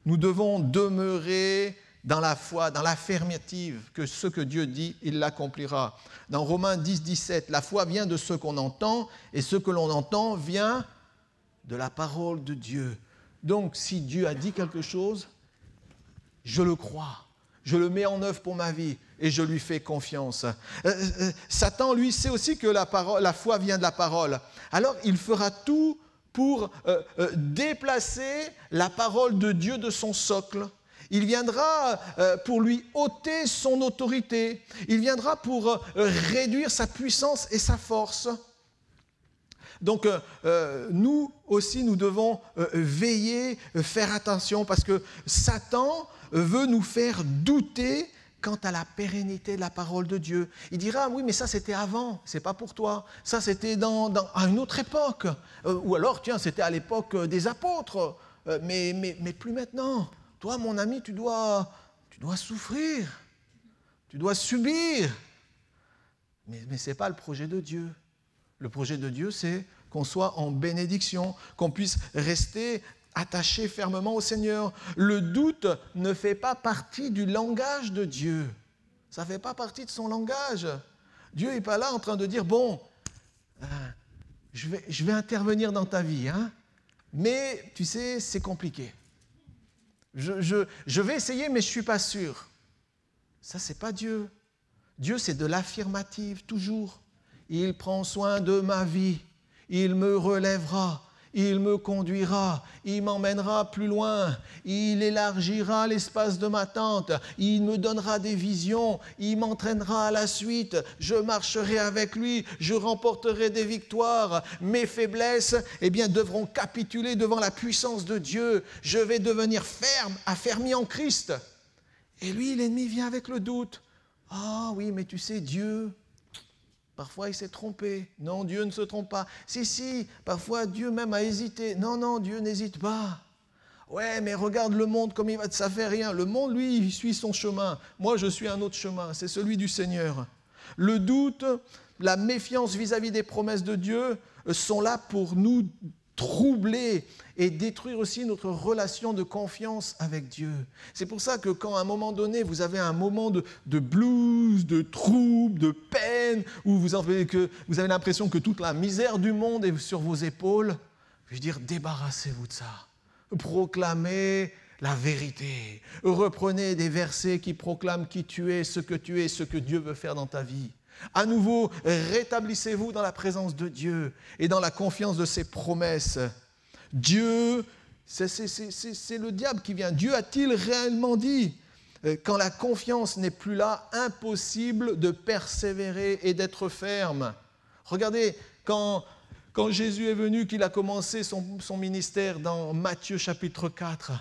Nous devons demeurer dans la foi, dans l'affirmative, que ce que Dieu dit, il l'accomplira. Dans Romains 10, 17, la foi vient de ce qu'on entend, et ce que l'on entend vient de la parole de Dieu. Donc, si Dieu a dit quelque chose, je le crois, je le mets en œuvre pour ma vie, et je lui fais confiance. Satan, lui, sait aussi que la foi vient de la parole. Alors, il fera tout pour déplacer la parole de Dieu de son socle. Il viendra pour lui ôter son autorité. Il viendra pour réduire sa puissance et sa force. Donc, nous aussi, nous devons veiller, faire attention, parce que Satan veut nous faire douter quant à la pérennité de la parole de Dieu. Il dira, oui, mais ça c'était avant, c'est pas pour toi. Ça c'était à une autre époque. Ou alors, tiens, c'était à l'époque des apôtres, mais plus maintenant. Toi, mon ami, tu dois souffrir, tu dois subir. Mais ce n'est pas le projet de Dieu. Le projet de Dieu, c'est qu'on soit en bénédiction, qu'on puisse rester attaché fermement au Seigneur. Le doute ne fait pas partie du langage de Dieu. Ça ne fait pas partie de son langage. Dieu n'est pas là en train de dire, bon, je vais intervenir dans ta vie, hein, mais tu sais, c'est compliqué. Je vais essayer, mais je ne suis pas sûr. Ça, ce n'est pas Dieu. Dieu, c'est de l'affirmative, toujours. Il prend soin de ma vie. Il me relèvera. Il me conduira, il m'emmènera plus loin, il élargira l'espace de ma tente, il me donnera des visions, il m'entraînera à la suite, je marcherai avec lui, je remporterai des victoires. Mes faiblesses, devront capituler devant la puissance de Dieu. Je vais devenir ferme, affermi en Christ. Et lui, l'ennemi vient avec le doute. Ah oui, mais tu sais, Dieu... Parfois, il s'est trompé. Non, Dieu ne se trompe pas. Si, parfois, Dieu même a hésité. Non, Dieu n'hésite pas. Ouais, mais regarde le monde comme il va, ça fait rien. Le monde, lui, il suit son chemin. Moi, je suis un autre chemin. C'est celui du Seigneur. Le doute, la méfiance vis-à-vis des promesses de Dieu sont là pour nous troubler et détruire aussi notre relation de confiance avec Dieu. C'est pour ça que quand à un moment donné, vous avez un moment de blues, de trouble, de peine, où vous avez l'impression que toute la misère du monde est sur vos épaules, je veux dire, débarrassez-vous de ça. Proclamez la vérité. Reprenez des versets qui proclament qui tu es, ce que Dieu veut faire dans ta vie. À nouveau, rétablissez-vous dans la présence de Dieu et dans la confiance de ses promesses. Dieu, c'est le diable qui vient. Dieu a-t-il réellement dit? Quand la confiance n'est plus là, impossible de persévérer et d'être ferme. Regardez, quand Jésus est venu, qu'il a commencé son ministère dans Matthieu chapitre 4,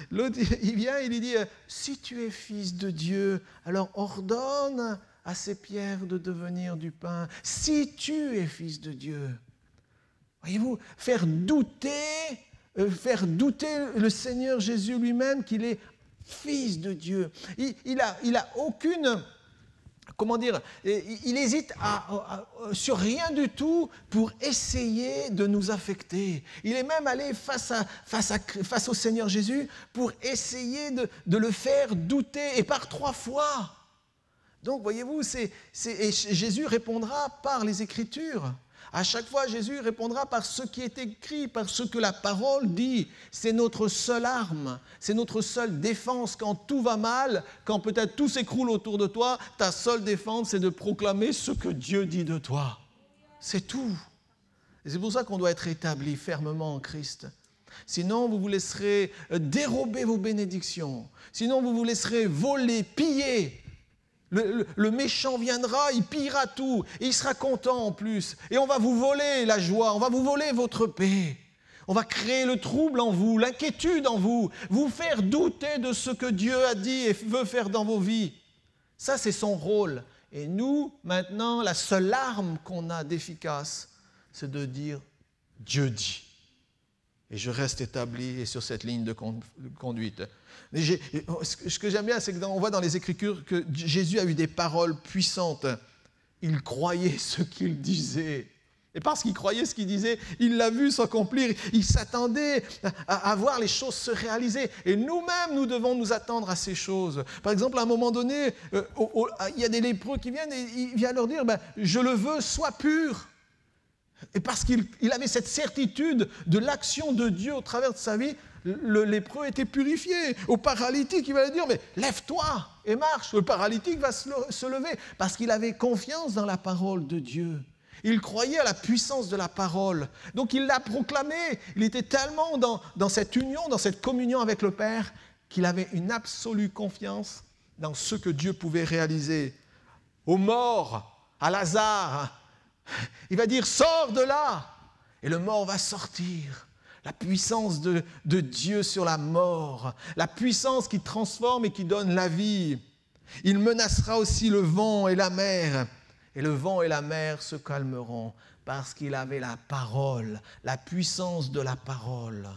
l'autre, il vient, il lui dit, si tu es fils de Dieu, alors ordonne à ces pierres de devenir du pain. Si tu es fils de Dieu. Voyez-vous, faire douter le Seigneur Jésus lui-même qu'il est fils de Dieu. Il a aucune... Comment dire, il hésite sur rien du tout pour essayer de nous affecter. Il est même allé face au Seigneur Jésus pour essayer de le faire douter, et par 3 fois. Donc, voyez-vous, et Jésus répondra par les Écritures. À chaque fois, Jésus répondra par ce qui est écrit, par ce que la parole dit. C'est notre seule arme, c'est notre seule défense. Quand tout va mal, quand peut-être tout s'écroule autour de toi, ta seule défense, c'est de proclamer ce que Dieu dit de toi. C'est tout. Et c'est pour ça qu'on doit être établi fermement en Christ. Sinon, vous vous laisserez dérober vos bénédictions. Sinon, vous vous laisserez voler, piller. Le méchant viendra, il pillera tout, et il sera content en plus. Et on va vous voler la joie, on va vous voler votre paix. On va créer le trouble en vous, l'inquiétude en vous, vous faire douter de ce que Dieu a dit et veut faire dans vos vies. Ça, c'est son rôle. Et nous, maintenant, la seule arme qu'on a d'efficace, c'est de dire « Dieu dit ». Et je reste établi sur cette ligne de conduite. Ce que j'aime bien, c'est qu'on voit dans les Écritures que Jésus a eu des paroles puissantes. Il croyait ce qu'il disait. Et parce qu'il croyait ce qu'il disait, il l'a vu s'accomplir. Il s'attendait à voir les choses se réaliser. Et nous-mêmes, nous devons nous attendre à ces choses. Par exemple, à un moment donné, il y a des lépreux qui viennent et il vient leur dire « Je le veux, sois pur ». Et parce qu'il avait cette certitude de l'action de Dieu au travers de sa vie, le lépreux était purifié. Au paralytique, il va lui dire, mais lève-toi et marche. Le paralytique va se lever parce qu'il avait confiance dans la parole de Dieu. Il croyait à la puissance de la parole. Donc il l'a proclamé. Il était tellement dans cette union, dans cette communion avec le Père, qu'il avait une absolue confiance dans ce que Dieu pouvait réaliser. Aux morts, à Lazare, Il va dire, sors de là. Et le mort va sortir. La puissance de Dieu sur la mort. La puissance qui transforme et qui donne la vie. Il menacera aussi le vent et la mer. Et le vent et la mer se calmeront parce qu'il avait la parole, la puissance de la parole.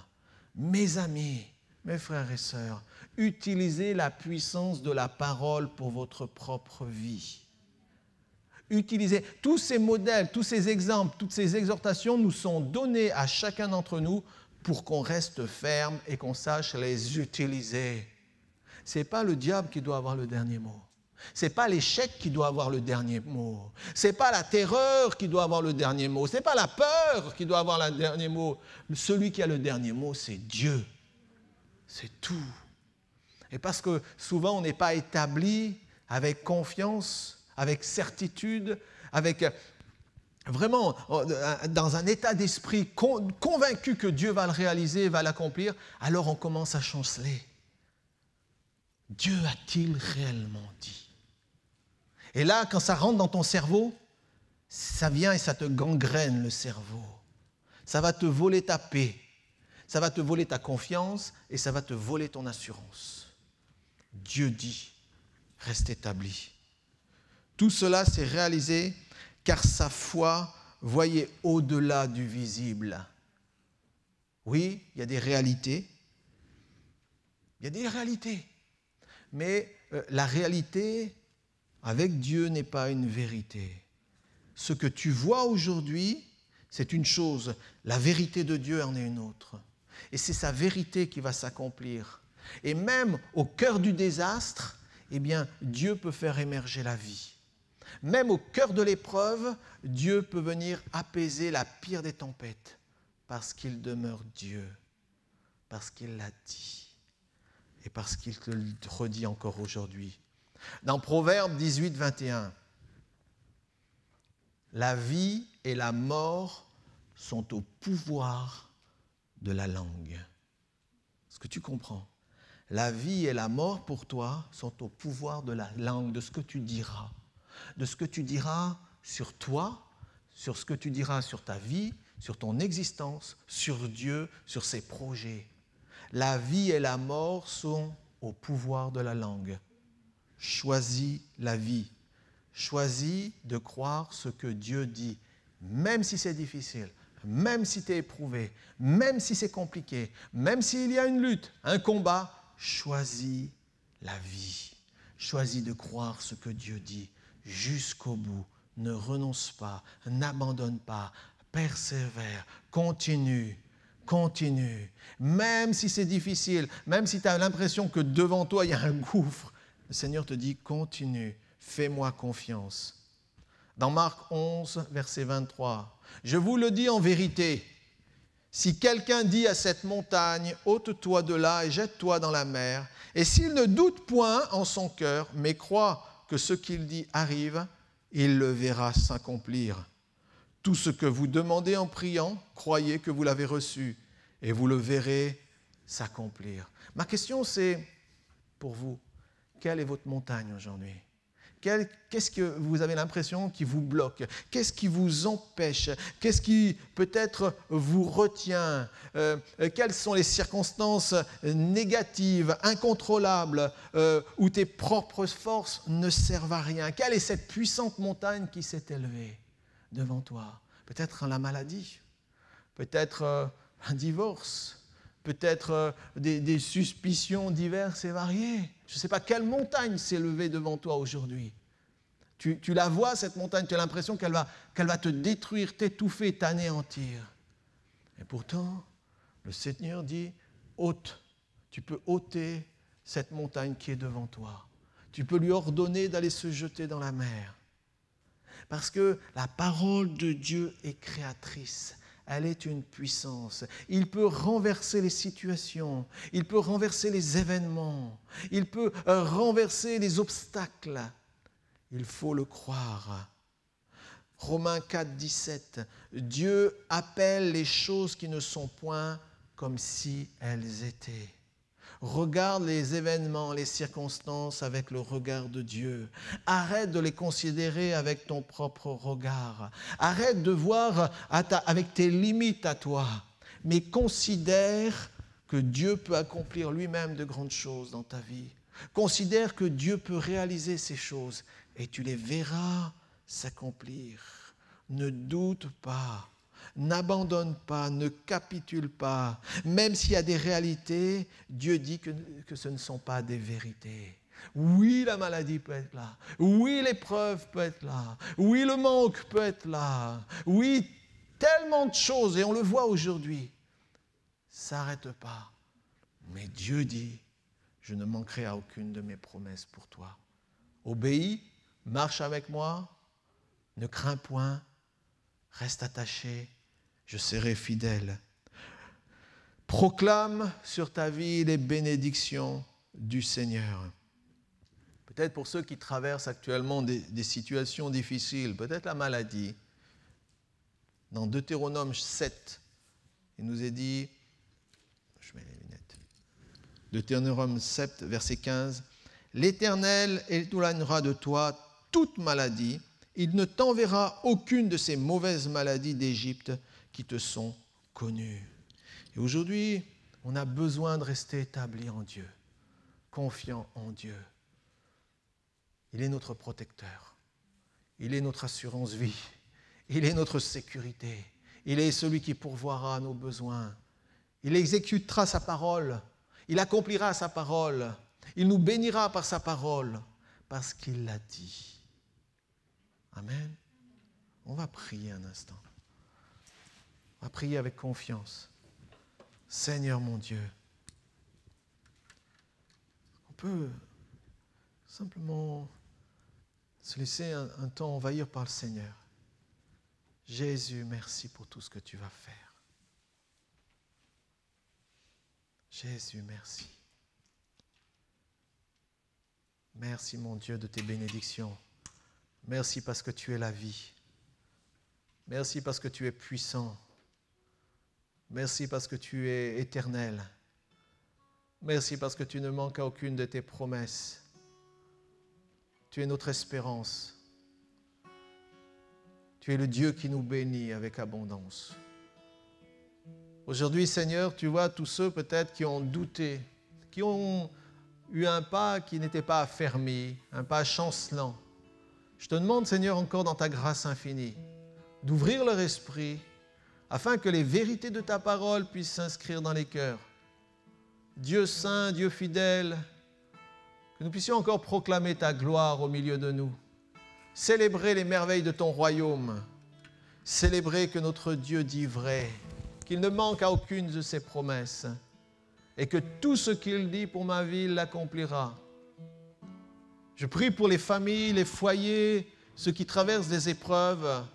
Mes amis, mes frères et sœurs, utilisez la puissance de la parole pour votre propre vie. Utilisez tous ces modèles, tous ces exemples, toutes ces exhortations nous sont données à chacun d'entre nous pour qu'on reste ferme et qu'on sache les utiliser. Ce n'est pas le diable qui doit avoir le dernier mot. Ce n'est pas l'échec qui doit avoir le dernier mot. Ce n'est pas la terreur qui doit avoir le dernier mot. Ce n'est pas la peur qui doit avoir le dernier mot. Celui qui a le dernier mot, c'est Dieu. C'est tout. Et parce que souvent, on n'est pas établi avec confiance, avec certitude, avec vraiment dans un état d'esprit convaincu que Dieu va le réaliser, va l'accomplir, alors on commence à chanceler. Dieu a-t-il réellement dit? Et là, quand ça rentre dans ton cerveau, ça vient et ça te gangrène le cerveau. Ça va te voler ta paix, ça va te voler ta confiance et ça va te voler ton assurance. Dieu dit, reste établi. Tout cela s'est réalisé car sa foi voyait au-delà du visible. Oui, il y a des réalités. Il y a des réalités. Mais la réalité avec Dieu n'est pas une vérité. Ce que tu vois aujourd'hui, c'est une chose. La vérité de Dieu en est une autre. Et c'est sa vérité qui va s'accomplir. Et même au cœur du désastre, eh bien, Dieu peut faire émerger la vie. Même au cœur de l'épreuve, Dieu peut venir apaiser la pire des tempêtes parce qu'il demeure Dieu, parce qu'il l'a dit et parce qu'il te le redit encore aujourd'hui. Dans Proverbe 18, 21, la vie et la mort sont au pouvoir de la langue. Est-ce que tu comprends? La vie et la mort pour toi sont au pouvoir de la langue, de ce que tu diras. De ce que tu diras sur toi, sur ce que tu diras sur ta vie, sur ton existence, sur Dieu, sur ses projets. La vie et la mort sont au pouvoir de la langue. Choisis la vie. Choisis de croire ce que Dieu dit, même si c'est difficile, même si tu es éprouvé, même si c'est compliqué, même s'il y a une lutte, un combat, choisis la vie. Choisis de croire ce que Dieu dit jusqu'au bout. Ne renonce pas, n'abandonne pas, persévère, continue. Continue. Même si c'est difficile, même si tu as l'impression que devant toi il y a un gouffre, le Seigneur te dit continue, fais-moi confiance. Dans Marc 11, verset 23, je vous le dis en vérité, si quelqu'un dit à cette montagne, ôte-toi de là et jette-toi dans la mer, et s'il ne doute point en son cœur, mais croit que ce qu'il dit arrive, il le verra s'accomplir. Tout ce que vous demandez en priant, croyez que vous l'avez reçu, et vous le verrez s'accomplir. Ma question c'est, pour vous, quelle est votre montagne aujourd'hui? Qu'est-ce que vous avez l'impression qui vous bloque? Qu'est-ce qui vous empêche? Qu'est-ce qui peut-être vous retient? Quelles sont les circonstances négatives, incontrôlables, où tes propres forces ne servent à rien? Quelle est cette puissante montagne qui s'est élevée devant toi? Peut-être la maladie, peut-être un divorce, peut-être des suspicions diverses et variées. Je ne sais pas quelle montagne s'est levée devant toi aujourd'hui. Tu la vois, cette montagne, tu as l'impression qu'elle va te détruire, t'étouffer, t'anéantir. Et pourtant, le Seigneur dit, ôte, tu peux ôter cette montagne qui est devant toi. Tu peux lui ordonner d'aller se jeter dans la mer. Parce que la parole de Dieu est créatrice. Elle est une puissance. Il peut renverser les situations. Il peut renverser les événements. Il peut renverser les obstacles. Il faut le croire. Romains 4, 17. Dieu appelle les choses qui ne sont point comme si elles étaient. Regarde les événements, les circonstances avec le regard de Dieu. Arrête de les considérer avec ton propre regard. Arrête de voir avec tes limites à toi. Mais considère que Dieu peut accomplir lui-même de grandes choses dans ta vie. Considère que Dieu peut réaliser ces choses et tu les verras s'accomplir. Ne doute pas. N'abandonne pas, ne capitule pas. Même s'il y a des réalités, Dieu dit que ce ne sont pas des vérités. Oui, la maladie peut être là. Oui, l'épreuve peut être là. Oui, le manque peut être là. Oui, tellement de choses, et on le voit aujourd'hui. Ça n'arrête pas. Mais Dieu dit, je ne manquerai à aucune de mes promesses pour toi. Obéis, marche avec moi, ne crains point, reste attaché. Je serai fidèle. Proclame sur ta vie les bénédictions du Seigneur. Peut-être pour ceux qui traversent actuellement des situations difficiles, peut-être la maladie. Dans Deutéronome 7, il nous est dit, je mets les lunettes, Deutéronome 7, verset 15, « L'Éternel éloignera de toi toute maladie, il ne t'enverra aucune de ces mauvaises maladies d'Égypte qui te sont connues. » Et aujourd'hui, on a besoin de rester établi en Dieu, confiant en Dieu. Il est notre protecteur, il est notre assurance vie, il est notre sécurité, il est celui qui pourvoira à nos besoins. Il exécutera sa parole, il accomplira sa parole, il nous bénira par sa parole, parce qu'il l'a dit. Amen. On va prier un instant. On va prier avec confiance. Seigneur mon Dieu, on peut simplement se laisser un temps envahir par le Seigneur. Jésus, merci pour tout ce que tu vas faire. Jésus, merci. Merci mon Dieu de tes bénédictions. Merci parce que tu es la vie. Merci parce que tu es puissant. Merci parce que tu es éternel. Merci parce que tu ne manques à aucune de tes promesses. Tu es notre espérance. Tu es le Dieu qui nous bénit avec abondance. Aujourd'hui, Seigneur, tu vois tous ceux peut-être qui ont douté, qui ont eu un pas qui n'était pas affermi, un pas chancelant. Je te demande, Seigneur, encore dans ta grâce infinie, d'ouvrir leur esprit afin que les vérités de ta parole puissent s'inscrire dans les cœurs. Dieu saint, Dieu fidèle, que nous puissions encore proclamer ta gloire au milieu de nous, célébrer les merveilles de ton royaume, célébrer que notre Dieu dit vrai, qu'il ne manque à aucune de ses promesses et que tout ce qu'il dit pour ma vie, il l'accomplira. Je prie pour les familles, les foyers, ceux qui traversent des épreuves.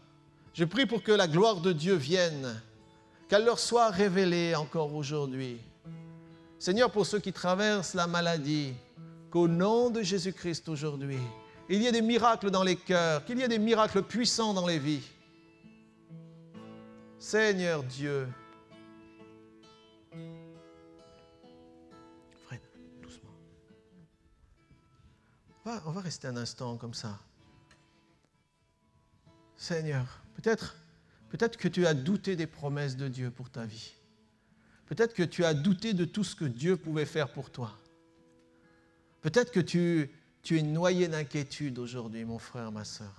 Je prie pour que la gloire de Dieu vienne, qu'elle leur soit révélée encore aujourd'hui. Seigneur, pour ceux qui traversent la maladie, qu'au nom de Jésus-Christ aujourd'hui, il y ait des miracles dans les cœurs, qu'il y ait des miracles puissants dans les vies. Seigneur Dieu, Fred, doucement. On va rester un instant comme ça. Seigneur, peut-être que tu as douté des promesses de Dieu pour ta vie. Peut-être que tu as douté de tout ce que Dieu pouvait faire pour toi. Peut-être que tu es noyé d'inquiétude aujourd'hui, mon frère, ma sœur.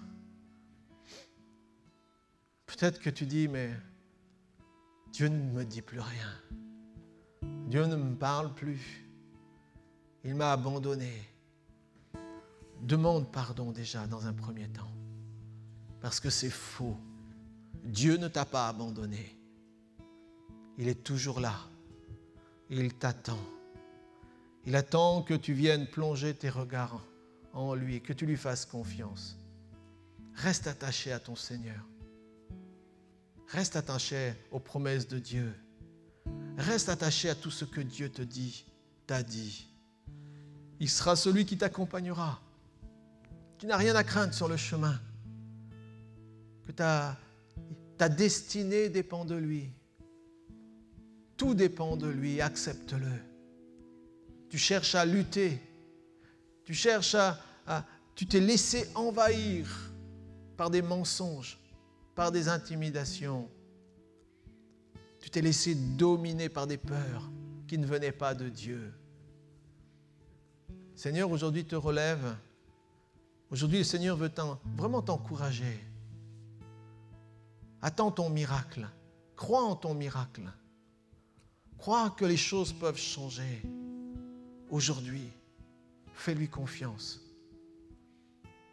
Peut-être que tu dis, mais Dieu ne me dit plus rien. Dieu ne me parle plus. Il m'a abandonné. Demande pardon déjà dans un premier temps. Parce que c'est faux. Dieu ne t'a pas abandonné. Il est toujours là. Il t'attend. Il attend que tu viennes plonger tes regards en lui, que tu lui fasses confiance. Reste attaché à ton Seigneur. Reste attaché aux promesses de Dieu. Reste attaché à tout ce que Dieu te dit, t'a dit. Il sera celui qui t'accompagnera. Tu n'as rien à craindre sur le chemin. Que ta destinée dépend de lui. Tout dépend de lui, accepte-le. Tu cherches à lutter. Tu cherches tu t'es laissé envahir par des mensonges, par des intimidations. Tu t'es laissé dominer par des peurs qui ne venaient pas de Dieu. Seigneur, aujourd'hui te relève. Aujourd'hui, le Seigneur veut vraiment t'encourager. Attends ton miracle. Crois en ton miracle. Crois que les choses peuvent changer. Aujourd'hui, fais-lui confiance.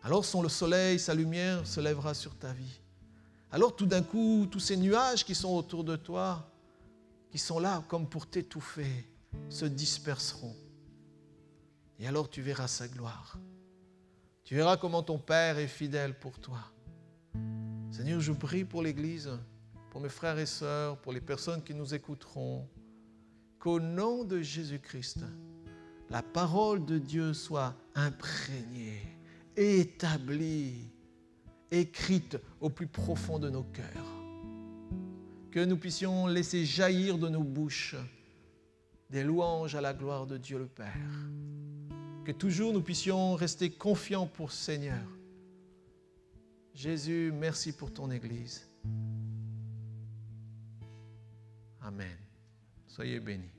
Alors le soleil, sa lumière se lèvera sur ta vie. Alors tout d'un coup, tous ces nuages qui sont autour de toi, qui sont là comme pour t'étouffer, se disperseront. Et alors tu verras sa gloire. Tu verras comment ton Père est fidèle pour toi. Seigneur, je prie pour l'Église, pour mes frères et sœurs, pour les personnes qui nous écouteront, qu'au nom de Jésus-Christ, la parole de Dieu soit imprégnée, établie, écrite au plus profond de nos cœurs. Que nous puissions laisser jaillir de nos bouches des louanges à la gloire de Dieu le Père. Que toujours nous puissions rester confiants pour le Seigneur. Jésus, merci pour ton Église. Amen. Soyez bénis.